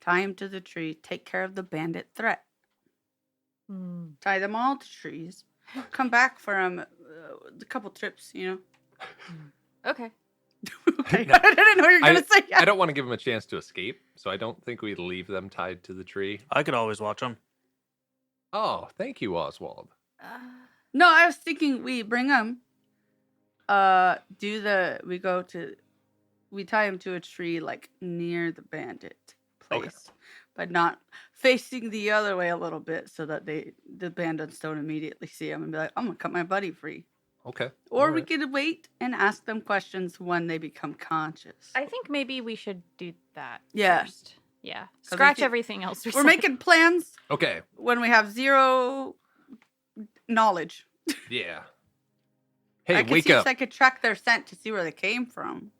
[SPEAKER 2] Tie them to the tree. Take care of the bandit threat.
[SPEAKER 3] Hmm.
[SPEAKER 2] Tie them all to trees. Come back for a couple trips, you know.
[SPEAKER 3] Okay.
[SPEAKER 2] Okay.
[SPEAKER 4] No.
[SPEAKER 2] I didn't know you were gonna say yeah.
[SPEAKER 4] I don't want to give them a chance to escape, so I don't think we leave them tied to the tree.
[SPEAKER 1] I could always watch them.
[SPEAKER 4] Oh, thank you, Oswald.
[SPEAKER 2] No, I was thinking we bring them. We tie him to a tree like near the bandit place,
[SPEAKER 4] Okay.
[SPEAKER 2] but not facing the other way a little bit, so that the bandits don't immediately see him and be like, "I'm gonna cut my buddy free."
[SPEAKER 4] Okay.
[SPEAKER 2] Or
[SPEAKER 4] All
[SPEAKER 2] we
[SPEAKER 4] right.
[SPEAKER 2] could wait and ask them questions when they become conscious.
[SPEAKER 3] I think maybe we should do that
[SPEAKER 2] Yeah.
[SPEAKER 3] first. Yeah.
[SPEAKER 2] we
[SPEAKER 3] Scratch
[SPEAKER 2] can-
[SPEAKER 3] everything else.
[SPEAKER 2] We're making plans
[SPEAKER 4] Okay.
[SPEAKER 2] when we have 0 knowledge.
[SPEAKER 4] Yeah.
[SPEAKER 2] I
[SPEAKER 4] Hey,
[SPEAKER 2] could
[SPEAKER 4] wake
[SPEAKER 2] see
[SPEAKER 4] up.
[SPEAKER 2] if I could track their scent to see where they came from.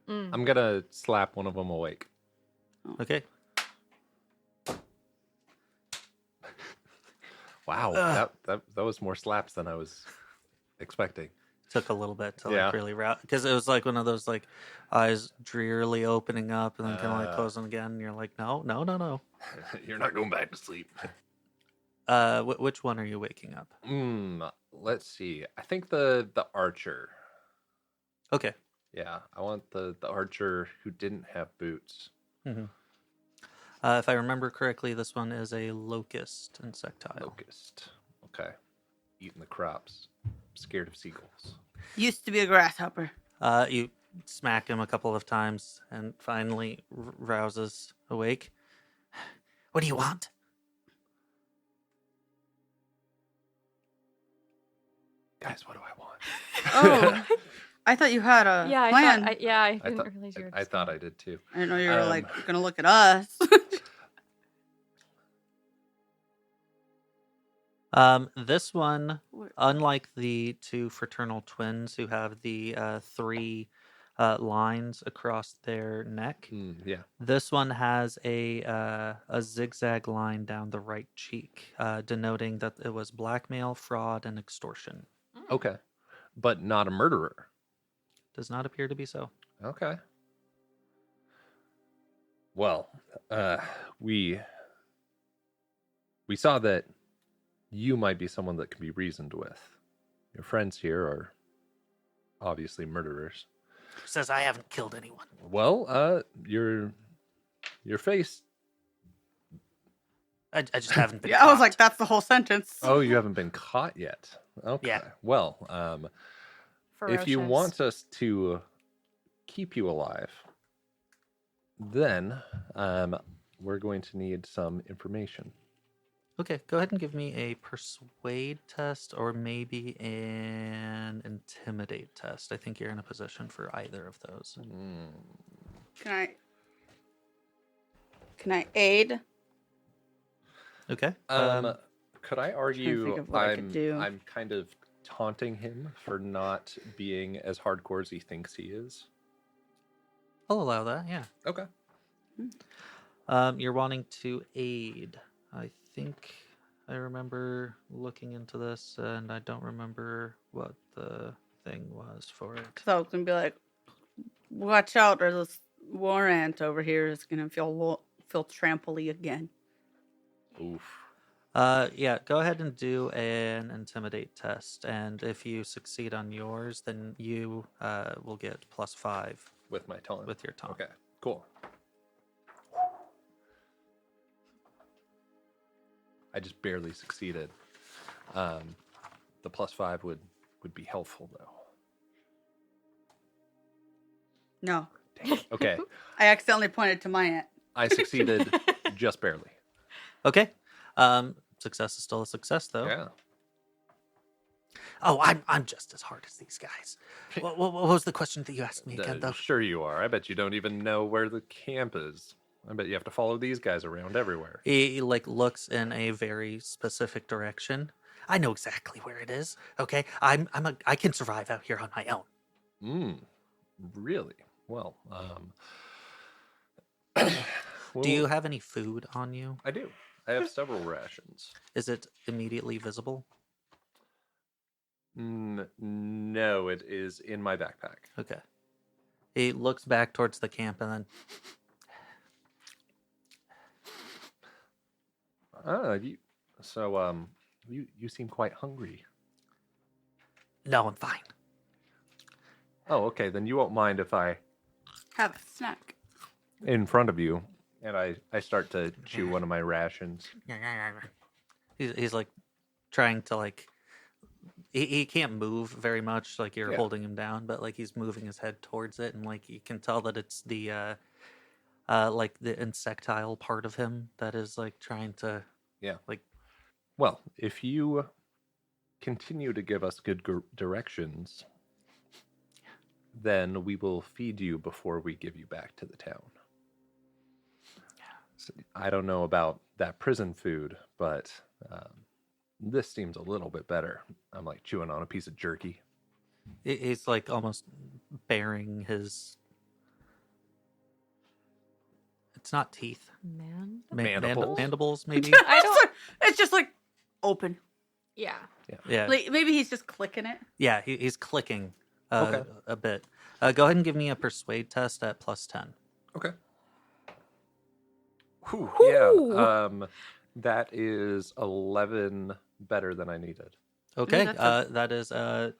[SPEAKER 4] I'm gonna slap one of them awake.
[SPEAKER 1] Okay.
[SPEAKER 4] Wow, that was more slaps than I was expecting.
[SPEAKER 1] Took a little bit to
[SPEAKER 4] Yeah.
[SPEAKER 1] like really route because it was like one of those like eyes drearily opening up and then kind of like closing again. And you're like, no.
[SPEAKER 4] You're not going back to sleep.
[SPEAKER 1] Which one are you waking up?
[SPEAKER 4] Let's see. I think the archer.
[SPEAKER 1] Okay.
[SPEAKER 4] Yeah, I want the archer who didn't have boots.
[SPEAKER 1] Mm-hmm. If I remember correctly, this one is a locust insectile.
[SPEAKER 4] Locust. Okay. Eating the crops. Scared of seagulls.
[SPEAKER 2] Used to be a grasshopper.
[SPEAKER 1] You smack him a couple of times and finally rouses awake. What do you want?
[SPEAKER 4] Guys, what do I want?
[SPEAKER 2] Oh, I thought you had a
[SPEAKER 3] Yeah,
[SPEAKER 2] plan.
[SPEAKER 3] I didn't
[SPEAKER 4] thought-
[SPEAKER 3] realize you were.
[SPEAKER 4] I thought I did too.
[SPEAKER 2] I didn't know you were like
[SPEAKER 4] Um,
[SPEAKER 2] gonna look at us.
[SPEAKER 1] This one,
[SPEAKER 2] What-
[SPEAKER 1] unlike the 2 fraternal twins who have the 3 lines across their neck,
[SPEAKER 4] Yeah.
[SPEAKER 1] this one has a zigzag line down the right cheek, denoting that it was blackmail, fraud, and extortion.
[SPEAKER 4] Okay. But not a murderer.
[SPEAKER 1] Does not appear to be so.
[SPEAKER 4] Okay. Well, we saw that you might be someone that can be reasoned with. Your friends here are obviously murderers.
[SPEAKER 1] Says I haven't killed anyone.
[SPEAKER 4] Well, your face.
[SPEAKER 1] I just haven't been.
[SPEAKER 2] Yeah, I was
[SPEAKER 1] caught.
[SPEAKER 2] like, that's the whole sentence.
[SPEAKER 4] Oh, you haven't been caught yet. Okay.
[SPEAKER 1] Yeah.
[SPEAKER 4] Well, if you
[SPEAKER 3] Ferocious.
[SPEAKER 4] want us to keep you alive, then we're going to need some information.
[SPEAKER 1] Okay, go ahead and give me a persuade test or maybe an intimidate test. I think you're in a position for either of those.
[SPEAKER 2] Can I aid?
[SPEAKER 1] Okay.
[SPEAKER 4] Could I argue
[SPEAKER 2] think of what I could do.
[SPEAKER 4] I'm kind of taunting him for not being as hardcore as he thinks he is?
[SPEAKER 1] I'll allow that. Yeah.
[SPEAKER 4] Okay.
[SPEAKER 1] You're wanting to aid. I think I remember looking into this, and I don't remember what the thing was for it.
[SPEAKER 2] Because I was gonna be like, watch out, or War Ant over here is gonna feel tramply again.
[SPEAKER 4] Oof.
[SPEAKER 1] Yeah, go ahead and do an intimidate test, and if you succeed on yours, then you will get +5
[SPEAKER 4] With my taunt.
[SPEAKER 1] with your taunt.
[SPEAKER 4] Okay, cool. I just barely succeeded. The +5 would be helpful though.
[SPEAKER 2] No,
[SPEAKER 4] Dang it. Okay,
[SPEAKER 2] I accidentally pointed to my aunt.
[SPEAKER 4] I succeeded just barely.
[SPEAKER 1] Okay. Success is still a success, though.
[SPEAKER 4] Yeah.
[SPEAKER 1] Oh, I'm just as hard as these guys. What was the question that you asked me again, though?
[SPEAKER 4] Sure you are. I bet you don't even know where the camp is. I bet you have to follow these guys around everywhere.
[SPEAKER 1] He like looks in a very specific direction. I know exactly where it is. Okay, I can survive out here on my own.
[SPEAKER 4] Really? Well,
[SPEAKER 1] Do you have any food on you?
[SPEAKER 4] I do. I have several rations.
[SPEAKER 1] Is it immediately visible?
[SPEAKER 4] No, it is in my backpack.
[SPEAKER 1] Okay. He looks back towards the camp and then
[SPEAKER 4] You seem quite hungry.
[SPEAKER 1] no, I'm fine.
[SPEAKER 4] Oh, okay. Then you won't mind if I
[SPEAKER 2] Have a snack.
[SPEAKER 4] in front of you and I start to chew one of my rations.
[SPEAKER 1] He's like trying to like he can't move very much, like you're
[SPEAKER 4] Yeah.
[SPEAKER 1] holding him down, but like he's moving his head towards it, and like you can tell that it's the like the insectile part of him that is like trying to
[SPEAKER 4] Yeah.
[SPEAKER 1] like
[SPEAKER 4] Well, if you continue to give us good directions, then we will feed you before we give you back to the town. So, I don't know about that prison food, but this seems a little bit better. I'm like chewing on a piece of jerky.
[SPEAKER 1] he's like almost baring his. It's not teeth.
[SPEAKER 4] Mandibles?
[SPEAKER 1] Mandibles, maybe.
[SPEAKER 3] I don't.
[SPEAKER 2] It's just like open.
[SPEAKER 3] Yeah.
[SPEAKER 1] Yeah,
[SPEAKER 2] Like, maybe he's just clicking it.
[SPEAKER 1] yeah. He's clicking
[SPEAKER 4] Okay.
[SPEAKER 1] a bit. Go ahead and give me a persuade test at +10.
[SPEAKER 4] Okay. Whew, yeah. That is 11 better than I needed.
[SPEAKER 1] Okay,
[SPEAKER 2] that's a-
[SPEAKER 1] that is the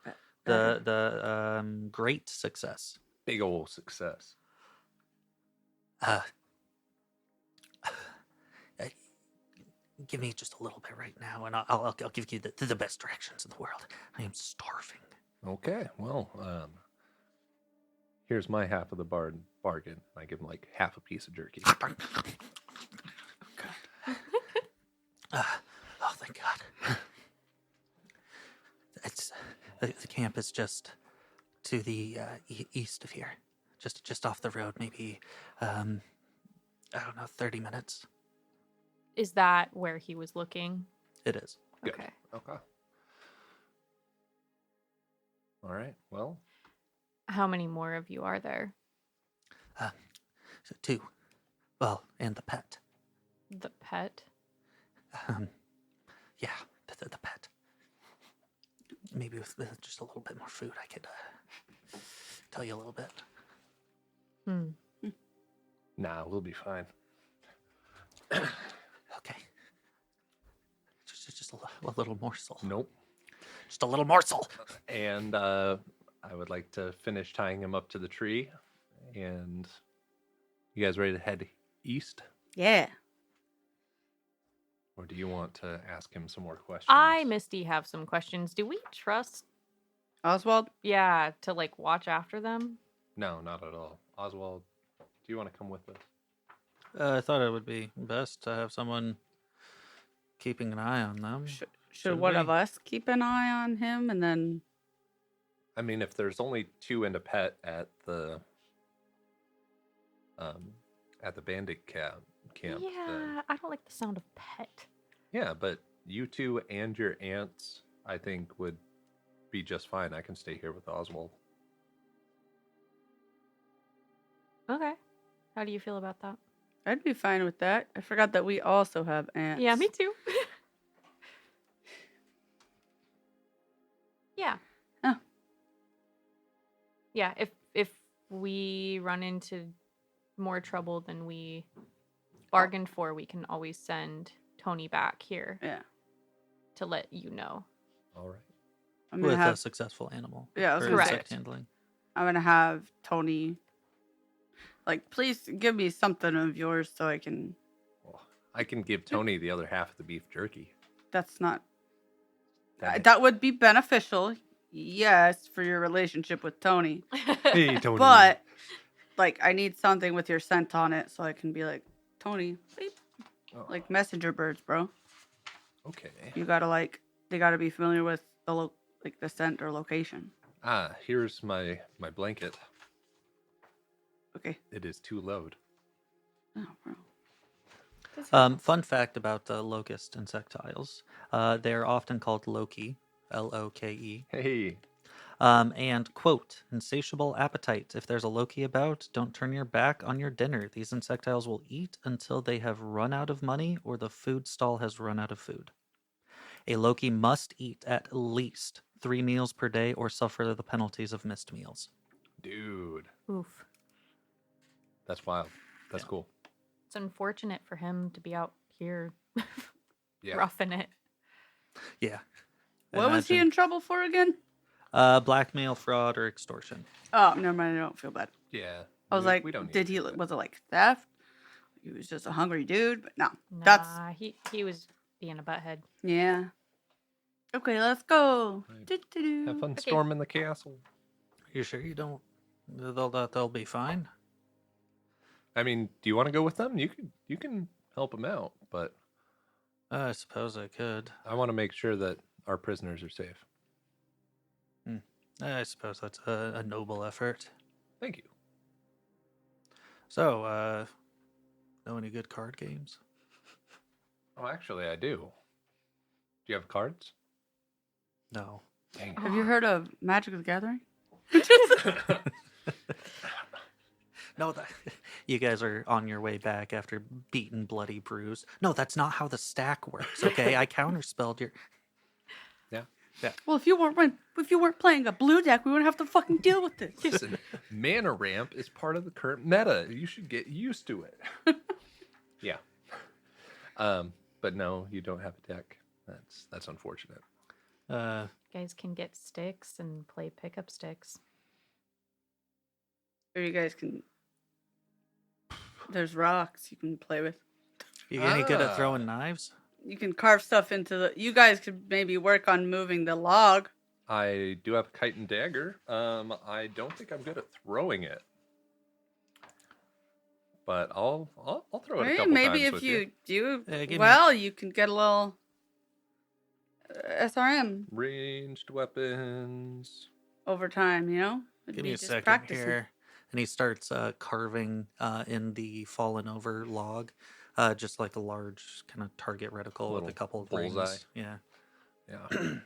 [SPEAKER 1] great success.
[SPEAKER 4] Big ol' success.
[SPEAKER 1] Uh, uh, give me just a little bit right now, and I'll give you the best directions in the world. I am starving.
[SPEAKER 4] Okay, well, here's my half of the bargain. I give him like half a piece of jerky.
[SPEAKER 1] Oh, thank God. It's the camp is just to the east of here, just off the road. Maybe I don't know, 30 minutes.
[SPEAKER 3] Is that where he was looking?
[SPEAKER 1] It is.
[SPEAKER 4] Good.
[SPEAKER 3] Okay.
[SPEAKER 4] Okay. All right. Well,
[SPEAKER 3] How many more of you are there?
[SPEAKER 1] So 2. Well, and the pet.
[SPEAKER 3] The pet?
[SPEAKER 1] Yeah, the pet. Maybe with just a little bit more food, I could tell you a little bit.
[SPEAKER 4] nah, we'll be fine.
[SPEAKER 1] Okay. Just a little morsel.
[SPEAKER 4] Nope.
[SPEAKER 1] Just a little morsel.
[SPEAKER 4] And I would like to finish tying him up to the tree. And you guys ready to head east?
[SPEAKER 2] Yeah.
[SPEAKER 4] Or do you want to ask him some more questions?
[SPEAKER 3] I, Misty, have some questions. Do we trust,
[SPEAKER 2] Oswald?
[SPEAKER 3] to like watch after them?
[SPEAKER 4] No, not at all. Oswald, do you want to come with us?
[SPEAKER 1] I thought it would be best to have someone keeping an eye on them.
[SPEAKER 2] Should
[SPEAKER 1] Should
[SPEAKER 2] one
[SPEAKER 1] we?
[SPEAKER 2] of us keep an eye on him and then...
[SPEAKER 4] I mean, if there's only 2 and a pet at the bandit camp,
[SPEAKER 3] Yeah,
[SPEAKER 4] then
[SPEAKER 3] I don't like the sound of pet.
[SPEAKER 4] yeah, but you 2 and your aunts, I think, would be just fine. I can stay here with Oswald.
[SPEAKER 3] Okay. How do you feel about that?
[SPEAKER 2] I'd be fine with that. I forgot that we also have ants.
[SPEAKER 3] Yeah, me too. Yeah.
[SPEAKER 2] Oh.
[SPEAKER 3] Yeah, if we run into more trouble than we bargained for, we can always send Tony back here
[SPEAKER 2] Yeah.
[SPEAKER 3] to let you know.
[SPEAKER 4] All right.
[SPEAKER 2] I'm gonna
[SPEAKER 1] With a
[SPEAKER 2] have
[SPEAKER 1] successful animal.
[SPEAKER 2] Yeah, I was
[SPEAKER 1] or
[SPEAKER 2] gonna
[SPEAKER 3] Correct.
[SPEAKER 2] say,
[SPEAKER 1] insect handling.
[SPEAKER 2] I'm gonna have Tony, like, please give me something of yours so I can.
[SPEAKER 4] Well, I can give Tony the other half of the beef jerky.
[SPEAKER 2] That's not.
[SPEAKER 4] That-
[SPEAKER 2] That would be beneficial, yes, for your relationship with Tony.
[SPEAKER 4] Hey, Tony.
[SPEAKER 2] But, like, I need something with your scent on it so I can be like, Tony, beep.
[SPEAKER 4] Oh,
[SPEAKER 2] Like messenger birds, bro.
[SPEAKER 4] okay.
[SPEAKER 2] You gotta they gotta be familiar with the the scent or location.
[SPEAKER 4] Here's my blanket.
[SPEAKER 2] Okay.
[SPEAKER 4] It is too loud.
[SPEAKER 2] Oh, bro.
[SPEAKER 1] Fun fact about the locust insectiles. They're often called Loki, Loke.
[SPEAKER 4] Hey.
[SPEAKER 1] And, quote, insatiable appetite. If there's a Loki about, don't turn your back on your dinner. These insectiles will eat until they have run out of money or the food stall has run out of food. A Loki must eat at least 3 meals per day or suffer the penalties of missed meals.
[SPEAKER 4] Dude.
[SPEAKER 3] Oof.
[SPEAKER 4] That's wild. That's
[SPEAKER 1] Yeah.
[SPEAKER 4] cool.
[SPEAKER 3] It's unfortunate for him to be out here
[SPEAKER 4] Yeah.
[SPEAKER 3] roughing it.
[SPEAKER 1] Yeah.
[SPEAKER 2] What was he in trouble for again?
[SPEAKER 1] Blackmail, fraud, or extortion.
[SPEAKER 2] Oh, never mind. I don't feel bad.
[SPEAKER 4] Yeah.
[SPEAKER 2] I was
[SPEAKER 4] we
[SPEAKER 2] like,
[SPEAKER 4] don't need
[SPEAKER 2] did
[SPEAKER 4] to
[SPEAKER 2] he?
[SPEAKER 4] do that.
[SPEAKER 2] Was it like theft? He was just a hungry dude. But no,
[SPEAKER 3] Nah,
[SPEAKER 2] that's
[SPEAKER 3] he was being a butthead.
[SPEAKER 2] yeah. Okay, let's go.
[SPEAKER 4] Right.
[SPEAKER 2] Do-do-do.
[SPEAKER 4] Have fun
[SPEAKER 3] Okay.
[SPEAKER 4] storming the castle.
[SPEAKER 1] You sure you don't? They'll be fine.
[SPEAKER 4] I mean, do you want to go with them? You can help them out, but
[SPEAKER 1] I suppose I could.
[SPEAKER 4] I want to make sure that our prisoners are safe.
[SPEAKER 1] I suppose that's a noble effort.
[SPEAKER 4] Thank you.
[SPEAKER 1] So, know any good card games?
[SPEAKER 4] Oh, actually, I do. Do you have cards?
[SPEAKER 1] No.
[SPEAKER 4] Dang.
[SPEAKER 2] Have you heard of Magic the Gathering?
[SPEAKER 1] No, you guys are on your way back after beaten, bloody, bruised. No, that's not how the stack works. Okay, I counterspelled your.
[SPEAKER 2] Well, if you weren't playing a blue deck, we wouldn't have to fucking deal with this.
[SPEAKER 4] Listen, mana ramp is part of the current meta. You should get used to it. Yeah. But no, you don't have a deck. That's unfortunate.
[SPEAKER 1] Uh,
[SPEAKER 3] You guys can get sticks and play pickup sticks.
[SPEAKER 2] Or you guys can. There's rocks you can play with.
[SPEAKER 1] you any good at
[SPEAKER 4] Ah.
[SPEAKER 1] throwing knives?
[SPEAKER 2] You can carve stuff into the. You guys could maybe work on moving the log.
[SPEAKER 4] I do have a Kytin dagger. I don't think I'm good at throwing it, but I'll throw it a couple
[SPEAKER 2] Maybe
[SPEAKER 4] times
[SPEAKER 2] if
[SPEAKER 4] with
[SPEAKER 2] you do
[SPEAKER 1] give me-
[SPEAKER 2] well, you can get a little SRM
[SPEAKER 4] Ranged weapons.
[SPEAKER 2] over time. You know, It'd
[SPEAKER 1] Give
[SPEAKER 2] be
[SPEAKER 1] me a
[SPEAKER 2] just
[SPEAKER 1] second
[SPEAKER 2] practicing.
[SPEAKER 1] here. And he starts carving in the fallen over log, just like a large kind of target reticle with
[SPEAKER 4] Little
[SPEAKER 1] a couple of
[SPEAKER 4] bullseye.
[SPEAKER 1] rings. Yeah.
[SPEAKER 4] Yeah.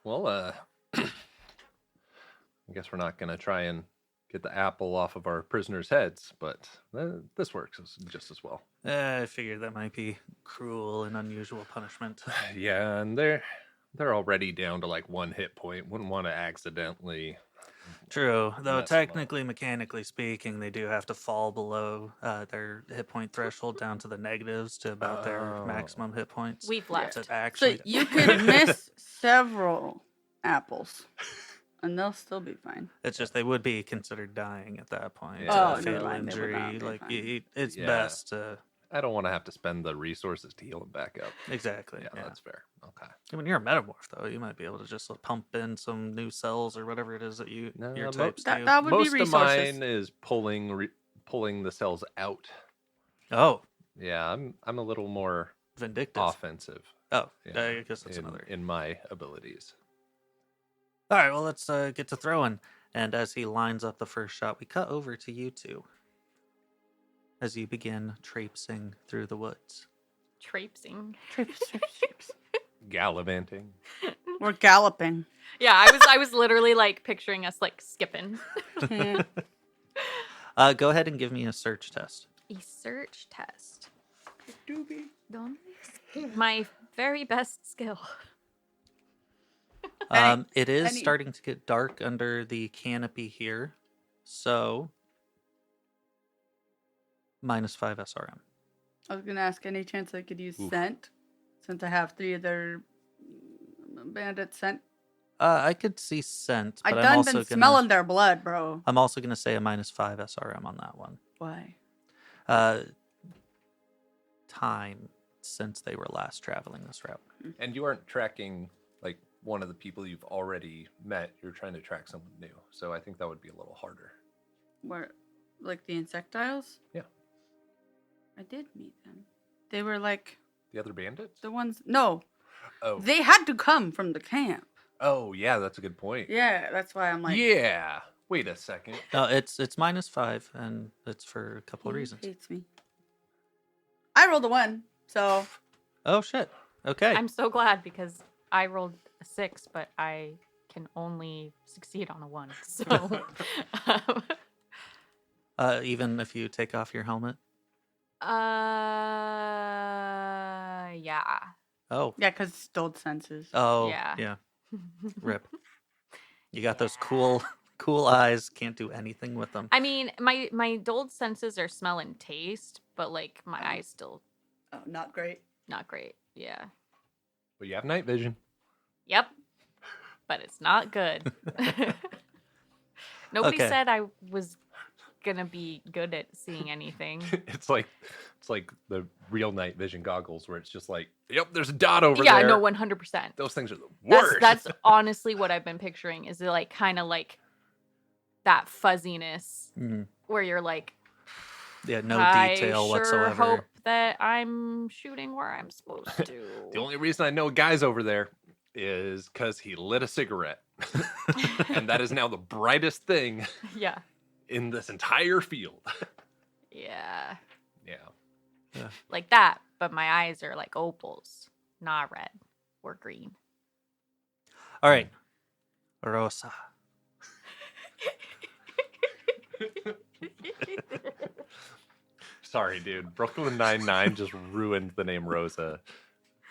[SPEAKER 4] Well, I guess we're not gonna try and get the apple off of our prisoners' heads, but this works just as well.
[SPEAKER 1] I figured that might be cruel and unusual punishment.
[SPEAKER 4] Yeah, and they're already down to like 1 hit point. Wouldn't want to accidentally.
[SPEAKER 1] True, though
[SPEAKER 4] Mess 'em up.
[SPEAKER 1] technically, mechanically speaking, they do have to fall below their hit point threshold down to the negatives to about their
[SPEAKER 4] Oh.
[SPEAKER 1] maximum hit points.
[SPEAKER 3] We've
[SPEAKER 1] To
[SPEAKER 3] left.
[SPEAKER 2] So
[SPEAKER 1] actually,
[SPEAKER 2] you could miss several apples, and they'll still be fine.
[SPEAKER 1] it's just they would be considered dying at that point.
[SPEAKER 4] Yeah. Oh,
[SPEAKER 1] A
[SPEAKER 4] never
[SPEAKER 1] fatal
[SPEAKER 2] mind, they would not
[SPEAKER 1] injury,
[SPEAKER 2] be
[SPEAKER 1] like
[SPEAKER 2] fine.
[SPEAKER 1] it's
[SPEAKER 4] Yeah.
[SPEAKER 1] best to
[SPEAKER 4] I don't want to have to spend the resources to heal them back up.
[SPEAKER 1] exactly.
[SPEAKER 4] Yeah,
[SPEAKER 1] Yeah,
[SPEAKER 4] that's fair. Okay.
[SPEAKER 1] When you're a metamorph, though, you might be able to just pump in some new cells or whatever it is that
[SPEAKER 4] No,
[SPEAKER 1] your
[SPEAKER 4] mo-
[SPEAKER 1] types do.
[SPEAKER 2] That would be
[SPEAKER 4] Most of
[SPEAKER 2] resources.
[SPEAKER 4] mine is pulling the cells out.
[SPEAKER 1] Oh,
[SPEAKER 4] Yeah, I'm a little more
[SPEAKER 1] vindictive.
[SPEAKER 4] offensive.
[SPEAKER 1] Oh,
[SPEAKER 4] Yeah,
[SPEAKER 1] I guess that's
[SPEAKER 4] in,
[SPEAKER 1] another.
[SPEAKER 4] in my abilities.
[SPEAKER 1] All right, well, let's get to throwing. And as he lines up the first shot, we cut over to you two as you begin traipsing through the woods.
[SPEAKER 3] Traipsing.
[SPEAKER 4] Gallivanting.
[SPEAKER 2] We're galloping.
[SPEAKER 3] Yeah, I was literally like picturing us like skipping.
[SPEAKER 2] Yeah.
[SPEAKER 1] Go ahead and give me a search test.
[SPEAKER 3] A search test. My very best skill.
[SPEAKER 1] It is
[SPEAKER 2] any-
[SPEAKER 1] starting to get dark under the canopy here, so -5 SRM.
[SPEAKER 2] I was gonna ask any chance I could use
[SPEAKER 4] Oof.
[SPEAKER 2] scent, since I have 3 of their bandit scent.
[SPEAKER 1] I could see scent,
[SPEAKER 2] I
[SPEAKER 1] but I'm
[SPEAKER 2] done
[SPEAKER 1] also
[SPEAKER 2] been
[SPEAKER 1] gonna
[SPEAKER 2] smelling their blood, bro.
[SPEAKER 1] I'm also gonna say a -5 SRM on that one.
[SPEAKER 2] Why?
[SPEAKER 1] Time since they were last traveling this route.
[SPEAKER 4] And you aren't tracking like one of the people you've already met. You're trying to track someone new. So I think that would be a little harder.
[SPEAKER 2] Where, like the insectiles?
[SPEAKER 4] Yeah.
[SPEAKER 2] I did meet them. They were like
[SPEAKER 4] The other bandits?
[SPEAKER 2] the ones. No,
[SPEAKER 4] Oh.
[SPEAKER 2] they had to come from the camp.
[SPEAKER 4] Oh, yeah, that's a good point.
[SPEAKER 2] Yeah, that's why I'm like.
[SPEAKER 4] Yeah. Wait a second.
[SPEAKER 1] No, it's -5, and it's for a couple of
[SPEAKER 2] He
[SPEAKER 1] reasons.
[SPEAKER 2] hates me. I rolled a 1, so
[SPEAKER 1] Oh shit. Okay.
[SPEAKER 3] I'm so glad because I rolled a 6, but I can only succeed on a 1. So,
[SPEAKER 1] Even if you take off your helmet.
[SPEAKER 3] yeah.
[SPEAKER 1] Oh.
[SPEAKER 2] yeah, because it's dulled senses.
[SPEAKER 1] Oh.
[SPEAKER 3] Yeah.
[SPEAKER 1] Yeah. Rip. You got those cool eyes. Can't do anything with them.
[SPEAKER 3] I mean, my dulled senses are smell and taste, but like my eyes still
[SPEAKER 2] Oh, not great.
[SPEAKER 3] not great. Yeah.
[SPEAKER 4] Well, you have night vision.
[SPEAKER 3] Yep. But it's not good. Nobody
[SPEAKER 1] Okay.
[SPEAKER 3] said I was gonna be good at seeing anything.
[SPEAKER 4] It's like the real night vision goggles where it's just like, yep, there's a dot over
[SPEAKER 3] Yeah,
[SPEAKER 4] there.
[SPEAKER 3] no, 100%.
[SPEAKER 4] Those things are the worst.
[SPEAKER 3] That's honestly what I've been picturing is like kind of like that fuzziness
[SPEAKER 1] Mhm.
[SPEAKER 3] where you're like,
[SPEAKER 1] Yeah, no
[SPEAKER 3] I
[SPEAKER 1] detail
[SPEAKER 3] sure
[SPEAKER 1] whatsoever.
[SPEAKER 3] hope that I'm shooting where I'm supposed to.
[SPEAKER 4] The only reason I know a guy's over there is because he lit a cigarette. And that is now the brightest thing
[SPEAKER 3] Yeah.
[SPEAKER 4] in this entire field.
[SPEAKER 3] Yeah.
[SPEAKER 4] Yeah.
[SPEAKER 3] Like that, but my eyes are like opals, not red or green.
[SPEAKER 1] All right. Rosa.
[SPEAKER 4] Sorry, dude. Brooklyn Nine-Nine just ruined the name Rosa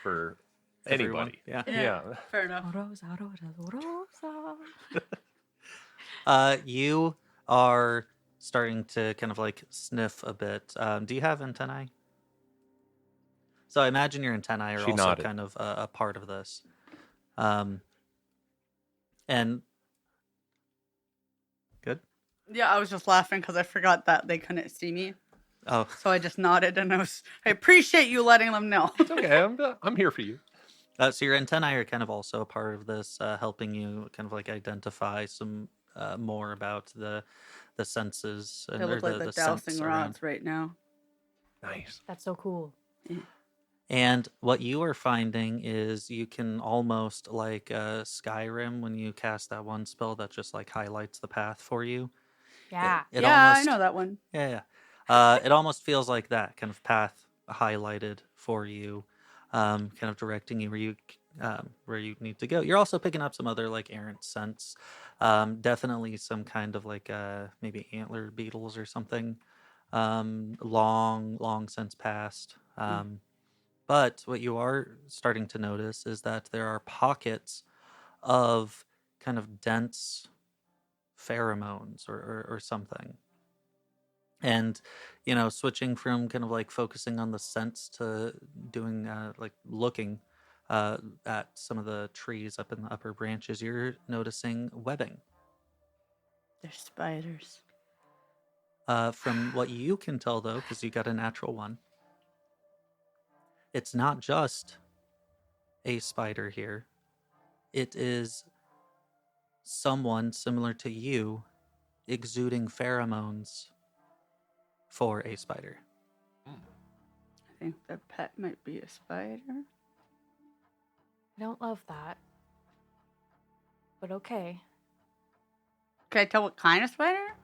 [SPEAKER 4] for
[SPEAKER 1] Everyone.
[SPEAKER 4] anybody.
[SPEAKER 1] Yeah.
[SPEAKER 4] Yeah.
[SPEAKER 2] Fair enough.
[SPEAKER 3] Rosa, Rosa, Rosa.
[SPEAKER 1] You are starting to kind of like sniff a bit. Do you have antennae? So I imagine your antennae are
[SPEAKER 4] She
[SPEAKER 1] also
[SPEAKER 4] nodded.
[SPEAKER 1] kind of a part of this. And good.
[SPEAKER 2] Yeah, I was just laughing because I forgot that they couldn't see me.
[SPEAKER 1] Oh,
[SPEAKER 2] So I just nodded and I appreciate you letting them know.
[SPEAKER 4] It's okay. I'm here for you.
[SPEAKER 1] so your antennae are kind of also a part of this, helping you kind of like identify some more about the senses and
[SPEAKER 2] They
[SPEAKER 1] or
[SPEAKER 2] look like the
[SPEAKER 1] sense
[SPEAKER 2] dowsing
[SPEAKER 1] around.
[SPEAKER 2] rods right now.
[SPEAKER 4] Nice.
[SPEAKER 3] That's so cool.
[SPEAKER 1] And what you are finding is you can almost like Skyrim when you cast that one spell that just like highlights the path for you.
[SPEAKER 3] Yeah.
[SPEAKER 1] It
[SPEAKER 2] yeah,
[SPEAKER 1] almost,
[SPEAKER 2] I know that one.
[SPEAKER 1] Yeah. It almost feels like that kind of path highlighted for you, kind of directing you where you need to go. You're also picking up some other like errant scents, definitely some kind of like maybe antler beetles or something, long since passed. But what you are starting to notice is that there are pockets of kind of dense pheromones or something. And, switching from kind of like focusing on the scents to doing like looking at some of the trees up in the upper branches, you're noticing webbing.
[SPEAKER 2] They're spiders.
[SPEAKER 1] From what you can tell, though, because you got a natural one, it's not just a spider here. It is someone similar to you exuding pheromones for a spider.
[SPEAKER 2] I think the pet might be a spider.
[SPEAKER 3] I don't love that. But okay.
[SPEAKER 2] Can I tell what kind of spider?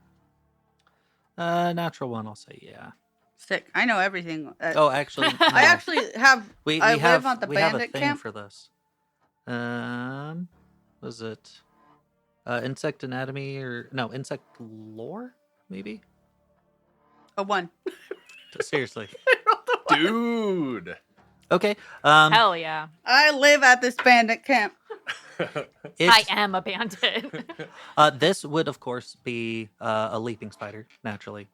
[SPEAKER 1] Natural one, I'll say, yeah.
[SPEAKER 2] Sick. I know everything.
[SPEAKER 1] Oh, actually, no.
[SPEAKER 2] I actually have.
[SPEAKER 1] we
[SPEAKER 2] I
[SPEAKER 1] have
[SPEAKER 2] live on the
[SPEAKER 1] we have a
[SPEAKER 2] bandit
[SPEAKER 1] thing
[SPEAKER 2] camp.
[SPEAKER 1] for this. Was it insect anatomy or no insect lore? Maybe.
[SPEAKER 2] A 1.
[SPEAKER 1] Seriously.
[SPEAKER 2] I rolled a 1.
[SPEAKER 4] Dude.
[SPEAKER 1] Okay.
[SPEAKER 3] Hell yeah.
[SPEAKER 2] I live at this bandit camp.
[SPEAKER 3] I
[SPEAKER 1] It's,
[SPEAKER 3] am a bandit.
[SPEAKER 1] this would, of course, be a leaping spider, naturally.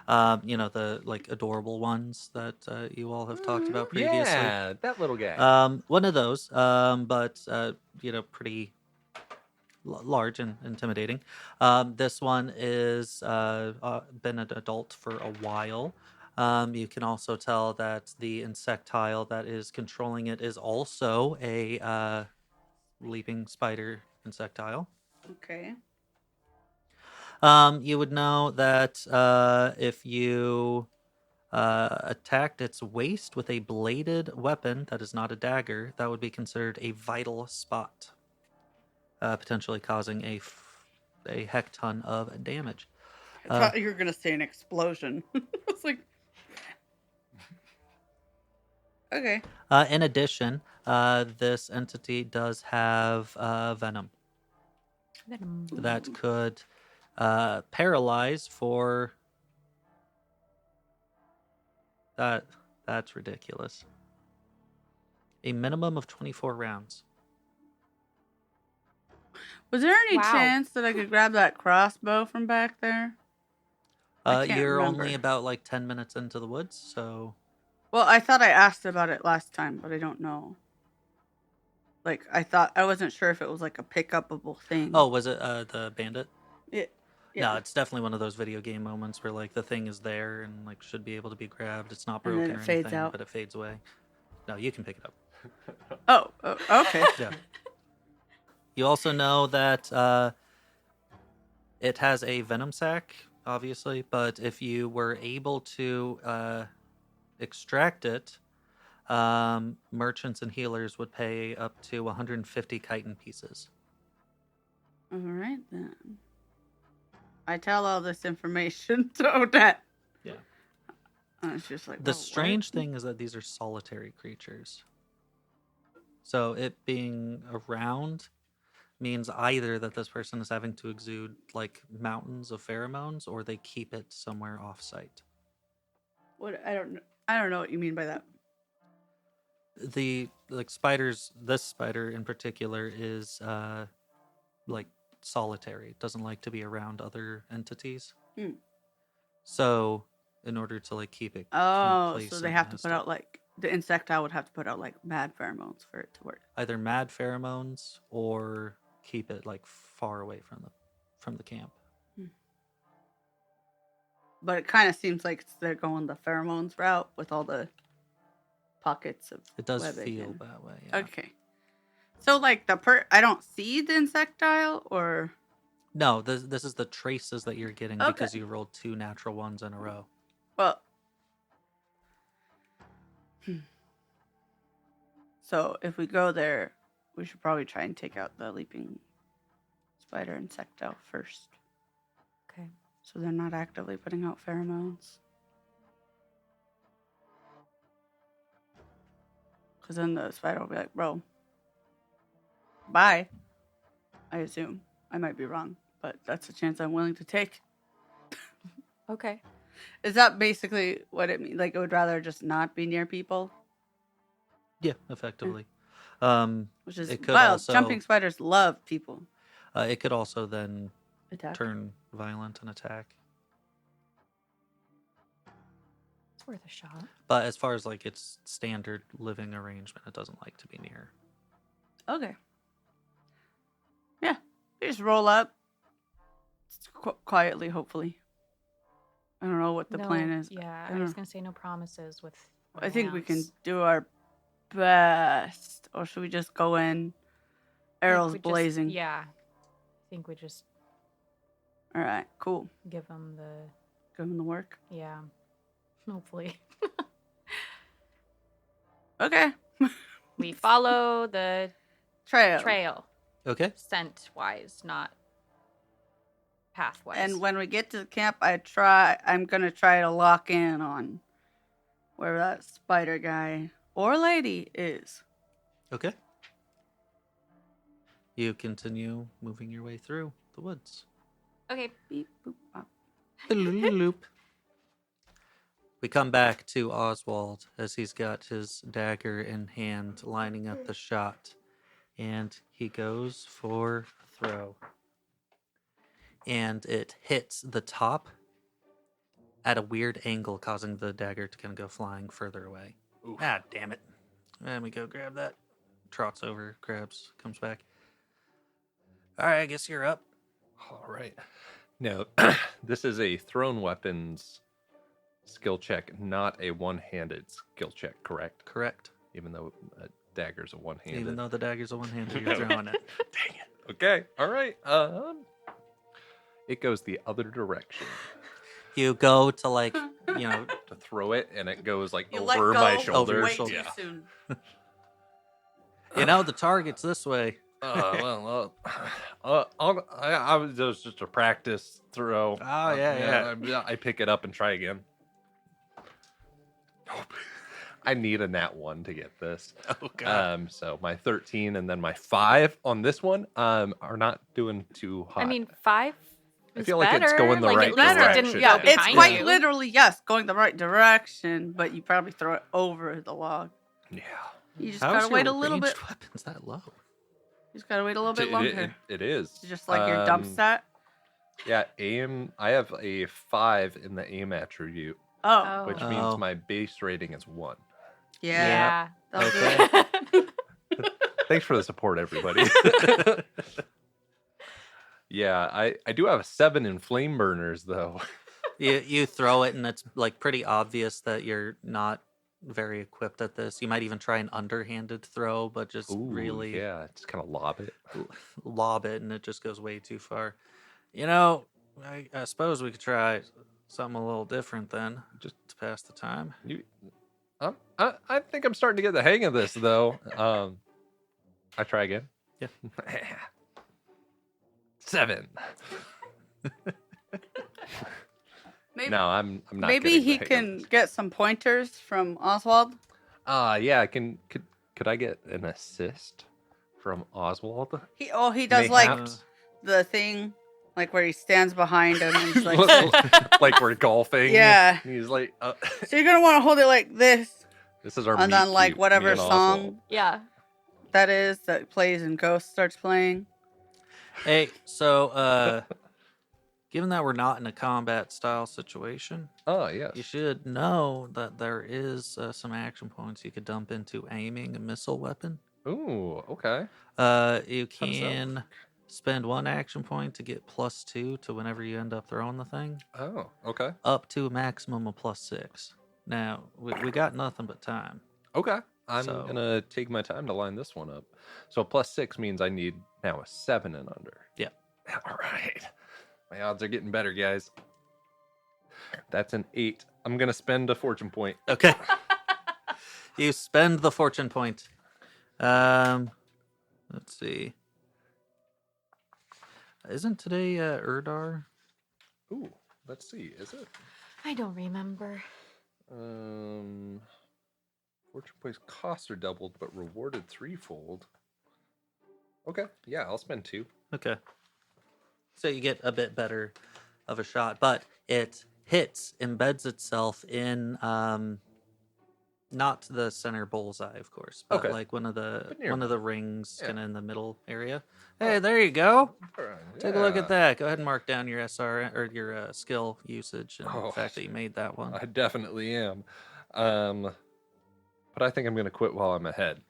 [SPEAKER 1] The like adorable ones that you all have talked about previously.
[SPEAKER 4] Yeah, that little guy.
[SPEAKER 1] One of those, but pretty large and intimidating. This one is been an adult for a while. You can also tell that the insectile that is controlling it is also a leaping spider insectile.
[SPEAKER 2] Okay.
[SPEAKER 1] You would know that if you attacked its waist with a bladed weapon that is not a dagger, that would be considered a vital spot, potentially causing a heck ton of damage.
[SPEAKER 2] I thought you were gonna say an explosion. I was like, okay.
[SPEAKER 1] In addition, this entity does have venom that could paralyze for that. That's ridiculous. A minimum of 24 rounds.
[SPEAKER 2] Was there any
[SPEAKER 3] Wow.
[SPEAKER 2] chance that I could grab that crossbow from back there? I can't
[SPEAKER 1] You're
[SPEAKER 2] remember.
[SPEAKER 1] only about like 10 minutes into the woods, so
[SPEAKER 2] Well, I thought I asked about it last time, but I don't know. Like, I wasn't sure if it was like a pick-upable thing.
[SPEAKER 1] oh, was it the bandit?
[SPEAKER 2] Yeah.
[SPEAKER 1] No, it's definitely one of those video game moments where like the thing is there and like should be able to be grabbed. It's not
[SPEAKER 2] And then
[SPEAKER 1] broken
[SPEAKER 2] it
[SPEAKER 1] or
[SPEAKER 2] fades
[SPEAKER 1] anything,
[SPEAKER 2] out.
[SPEAKER 1] but it fades away. No, you can pick it up.
[SPEAKER 2] Oh, okay.
[SPEAKER 1] Yeah. You also know that it has a venom sac, obviously, but if you were able to extract it, merchants and healers would pay up to 150 chitin pieces.
[SPEAKER 2] All right, then. I tell all this information to Odette.
[SPEAKER 1] Yeah.
[SPEAKER 2] And it's just like,
[SPEAKER 1] The
[SPEAKER 2] "Whoa, what?"
[SPEAKER 1] strange thing is that these are solitary creatures. So it being around means either that this person is having to exude like mountains of pheromones or they keep it somewhere off site.
[SPEAKER 2] What? I don't know what you mean by that.
[SPEAKER 1] The like spiders, this spider in particular is like solitary. It doesn't like to be around other entities.
[SPEAKER 2] Hmm.
[SPEAKER 1] So in order to like keep it
[SPEAKER 2] Oh, so
[SPEAKER 1] complacent,
[SPEAKER 2] they
[SPEAKER 1] it
[SPEAKER 2] have to
[SPEAKER 1] has
[SPEAKER 2] put out like the insectile would have to put out like mad pheromones for it to work.
[SPEAKER 1] either mad pheromones or keep it like far away from the camp.
[SPEAKER 2] But it kind of seems like they're going the pheromones route with all the pockets of.
[SPEAKER 1] It does
[SPEAKER 2] webbing
[SPEAKER 1] feel
[SPEAKER 2] and-
[SPEAKER 1] that way. Yeah.
[SPEAKER 2] Okay. So like I don't see the insectile, or
[SPEAKER 1] No, this is the traces that you're getting
[SPEAKER 2] Okay.
[SPEAKER 1] because you rolled 2 natural ones in a row.
[SPEAKER 2] well. So if we go there, we should probably try and take out the leaping spider insectile first,
[SPEAKER 3] Okay.
[SPEAKER 2] so they're not actively putting out pheromones. Because then the spider will be like, "Bro, bye." I assume. I might be wrong, but that's a chance I'm willing to take.
[SPEAKER 3] Okay.
[SPEAKER 2] Is that basically what it means? Like, it would rather just not be near people?
[SPEAKER 1] Yeah, effectively.
[SPEAKER 2] Which is
[SPEAKER 1] It could
[SPEAKER 2] wild.
[SPEAKER 1] also-
[SPEAKER 2] Jumping spiders love people.
[SPEAKER 1] It could also then
[SPEAKER 2] Attack.
[SPEAKER 1] turn violent and attack.
[SPEAKER 3] It's worth a shot.
[SPEAKER 1] But as far as like its standard living arrangement, it doesn't like to be near.
[SPEAKER 2] Okay. Yeah. We just roll up. Quietly, hopefully. I don't know what the plan is.
[SPEAKER 3] Yeah,
[SPEAKER 2] I
[SPEAKER 3] I
[SPEAKER 2] don't
[SPEAKER 3] was
[SPEAKER 2] know.
[SPEAKER 3] gonna say no promises with.
[SPEAKER 2] I think we can
[SPEAKER 3] rounds.
[SPEAKER 2] do our best. Or should we just go in?
[SPEAKER 3] I think
[SPEAKER 2] Arrows
[SPEAKER 3] we just-
[SPEAKER 2] blazing.
[SPEAKER 3] Yeah. I think we just
[SPEAKER 2] All right. Cool.
[SPEAKER 3] give them the.
[SPEAKER 2] Give them the work.
[SPEAKER 3] Yeah. Hopefully.
[SPEAKER 2] Okay.
[SPEAKER 3] We follow the trail,
[SPEAKER 1] Okay.
[SPEAKER 3] scent wise, not path wise.
[SPEAKER 2] And when we get to the camp, I'm gonna try to lock in on where that spider guy or lady is.
[SPEAKER 1] Okay. You continue moving your way through the woods.
[SPEAKER 3] Okay.
[SPEAKER 2] Beep, boop, bop.
[SPEAKER 1] Loop. We come back to Oswald as he's got his dagger in hand, lining up the shot. And he goes for a throw. And it hits the top at a weird angle, causing the dagger to kind of go flying further away.
[SPEAKER 4] Oof.
[SPEAKER 1] Ah, damn it. And we go grab that. Trots over, grabs, comes back. All right, I guess you're up.
[SPEAKER 4] All right. Now, this is a thrown weapons skill check, not a one-handed skill check, correct?
[SPEAKER 1] Correct.
[SPEAKER 4] Even though a dagger's a one-handed.
[SPEAKER 1] Even though the dagger's a one-hander, you're throwing it.
[SPEAKER 4] Dang it. Okay. All right. It goes the other direction.
[SPEAKER 1] You go to, like, you know,
[SPEAKER 4] To throw it, and it goes like
[SPEAKER 2] You let
[SPEAKER 4] over
[SPEAKER 2] go
[SPEAKER 4] my
[SPEAKER 1] Over
[SPEAKER 4] shoulder.
[SPEAKER 1] your
[SPEAKER 2] way
[SPEAKER 1] shoulder.
[SPEAKER 2] too
[SPEAKER 4] Yeah.
[SPEAKER 2] soon.
[SPEAKER 1] you know, the target's this way.
[SPEAKER 4] I was just a practice throw.
[SPEAKER 1] Oh, yeah.
[SPEAKER 4] I pick it up and try again. I need a nat 1 to get this.
[SPEAKER 1] Oh, God.
[SPEAKER 4] So my 13 and then my 5 on this one are not doing too hot.
[SPEAKER 3] I mean, 5
[SPEAKER 4] I
[SPEAKER 3] is
[SPEAKER 4] feel like it's
[SPEAKER 3] better.
[SPEAKER 4] going the
[SPEAKER 3] like,
[SPEAKER 4] right
[SPEAKER 3] at least
[SPEAKER 2] direction.
[SPEAKER 3] it didn't
[SPEAKER 4] Yeah,
[SPEAKER 3] go
[SPEAKER 2] It's
[SPEAKER 3] behind
[SPEAKER 2] quite
[SPEAKER 3] you.
[SPEAKER 2] literally, yes, going the right direction, but you probably throw it over the log.
[SPEAKER 4] yeah.
[SPEAKER 2] You just
[SPEAKER 1] How's
[SPEAKER 2] gotta wait a
[SPEAKER 1] your
[SPEAKER 2] little bit.
[SPEAKER 1] ranged weapons that low?
[SPEAKER 2] You just gotta wait a little bit longer.
[SPEAKER 4] It is.
[SPEAKER 2] Just like your dump stat.
[SPEAKER 4] Yeah, aim. I have a 5 in the aim attribute,
[SPEAKER 2] Oh,
[SPEAKER 4] which
[SPEAKER 1] Oh.
[SPEAKER 4] means my base rating is 1.
[SPEAKER 2] yeah. That'll do
[SPEAKER 1] Okay.
[SPEAKER 2] it.
[SPEAKER 4] Thanks for the support, everybody. Yeah, I do have a 7 in flame burners though.
[SPEAKER 1] You throw it, and it's, like, pretty obvious that you're not very equipped at this. You might even try an underhanded throw, but just
[SPEAKER 4] Ooh,
[SPEAKER 1] really
[SPEAKER 4] yeah, just kind of lob it.
[SPEAKER 1] lob it, and it just goes way too far. You know, I suppose we could try something a little different then, just to pass the time.
[SPEAKER 4] I think I'm starting to get the hang of this though. I try again.
[SPEAKER 1] Yeah.
[SPEAKER 4] 7.
[SPEAKER 2] Maybe,
[SPEAKER 4] No, I'm not.
[SPEAKER 2] maybe
[SPEAKER 4] getting the
[SPEAKER 2] he
[SPEAKER 4] hang of
[SPEAKER 2] can
[SPEAKER 4] this.
[SPEAKER 2] get some pointers from Oswald.
[SPEAKER 4] Yeah, could I get an assist from Oswald?
[SPEAKER 2] He does like
[SPEAKER 4] Mayhaps?
[SPEAKER 2] the thing, like where he stands behind him and he's like,
[SPEAKER 4] Like we're golfing.
[SPEAKER 2] Yeah.
[SPEAKER 4] And he's like,
[SPEAKER 2] so you're gonna want to hold it like this,
[SPEAKER 4] this is our.
[SPEAKER 2] and
[SPEAKER 4] meet
[SPEAKER 2] then like
[SPEAKER 4] cute, me
[SPEAKER 2] whatever
[SPEAKER 4] and
[SPEAKER 2] song
[SPEAKER 4] Oswald.
[SPEAKER 3] Yeah.
[SPEAKER 2] that is that plays and Ghost starts playing.
[SPEAKER 1] Hey, so given that we're not in a combat style situation,
[SPEAKER 4] Oh yes.
[SPEAKER 1] you should know that there is some action points you could dump into aiming a missile weapon.
[SPEAKER 4] Ooh, okay.
[SPEAKER 1] You
[SPEAKER 4] does that
[SPEAKER 1] can spend 1 action point to get +2 to whenever you end up throwing the thing,
[SPEAKER 4] Oh, okay.
[SPEAKER 1] up to a maximum of +6. Now, we got nothing but time.
[SPEAKER 4] Okay. I'm
[SPEAKER 1] So-
[SPEAKER 4] gonna take my time to line this one up. So +6 means I need now a 7 and under.
[SPEAKER 1] Yeah.
[SPEAKER 4] All right. My odds are getting better, guys. That's an 8. I'm gonna spend a fortune point.
[SPEAKER 1] Okay. You spend the fortune point. Let's see. Isn't today Erdar?
[SPEAKER 4] Ooh, let's see. Is it?
[SPEAKER 3] I don't remember.
[SPEAKER 4] Fortune points costs are doubled, but rewarded threefold. Okay. Yeah, I'll spend 2.
[SPEAKER 1] Okay. So you get a bit better of a shot, but it hits, embeds itself in not the center bullseye, of course, but
[SPEAKER 4] Okay.
[SPEAKER 1] like one of
[SPEAKER 4] But near.
[SPEAKER 1] the rings
[SPEAKER 4] Yeah.
[SPEAKER 1] kind of in the middle area. Hey, there you go.
[SPEAKER 4] All right,
[SPEAKER 1] Take a look
[SPEAKER 4] yeah.
[SPEAKER 1] at that. Go ahead and mark down your SR or your skill usage and
[SPEAKER 4] Oh,
[SPEAKER 1] the fact that you made that one.
[SPEAKER 4] I definitely am. But I think I'm gonna quit while I'm ahead.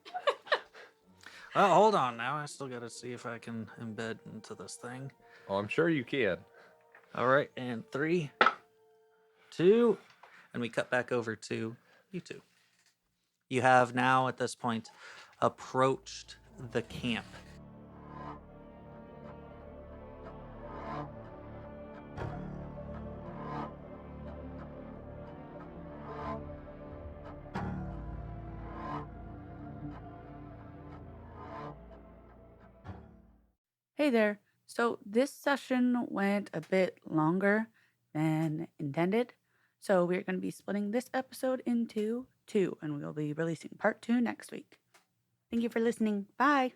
[SPEAKER 1] Oh, hold on now. I still got to see if I can embed into this thing.
[SPEAKER 4] Oh, I'm sure you can.
[SPEAKER 1] All right, and 3, 2, and we cut back over to you two. You have now, at this point, approached the camp.
[SPEAKER 2] Hey there. So this session went a bit longer than intended. So we're going to be splitting this episode into 2, and we'll be releasing part 2 next week. Thank you for listening. Bye.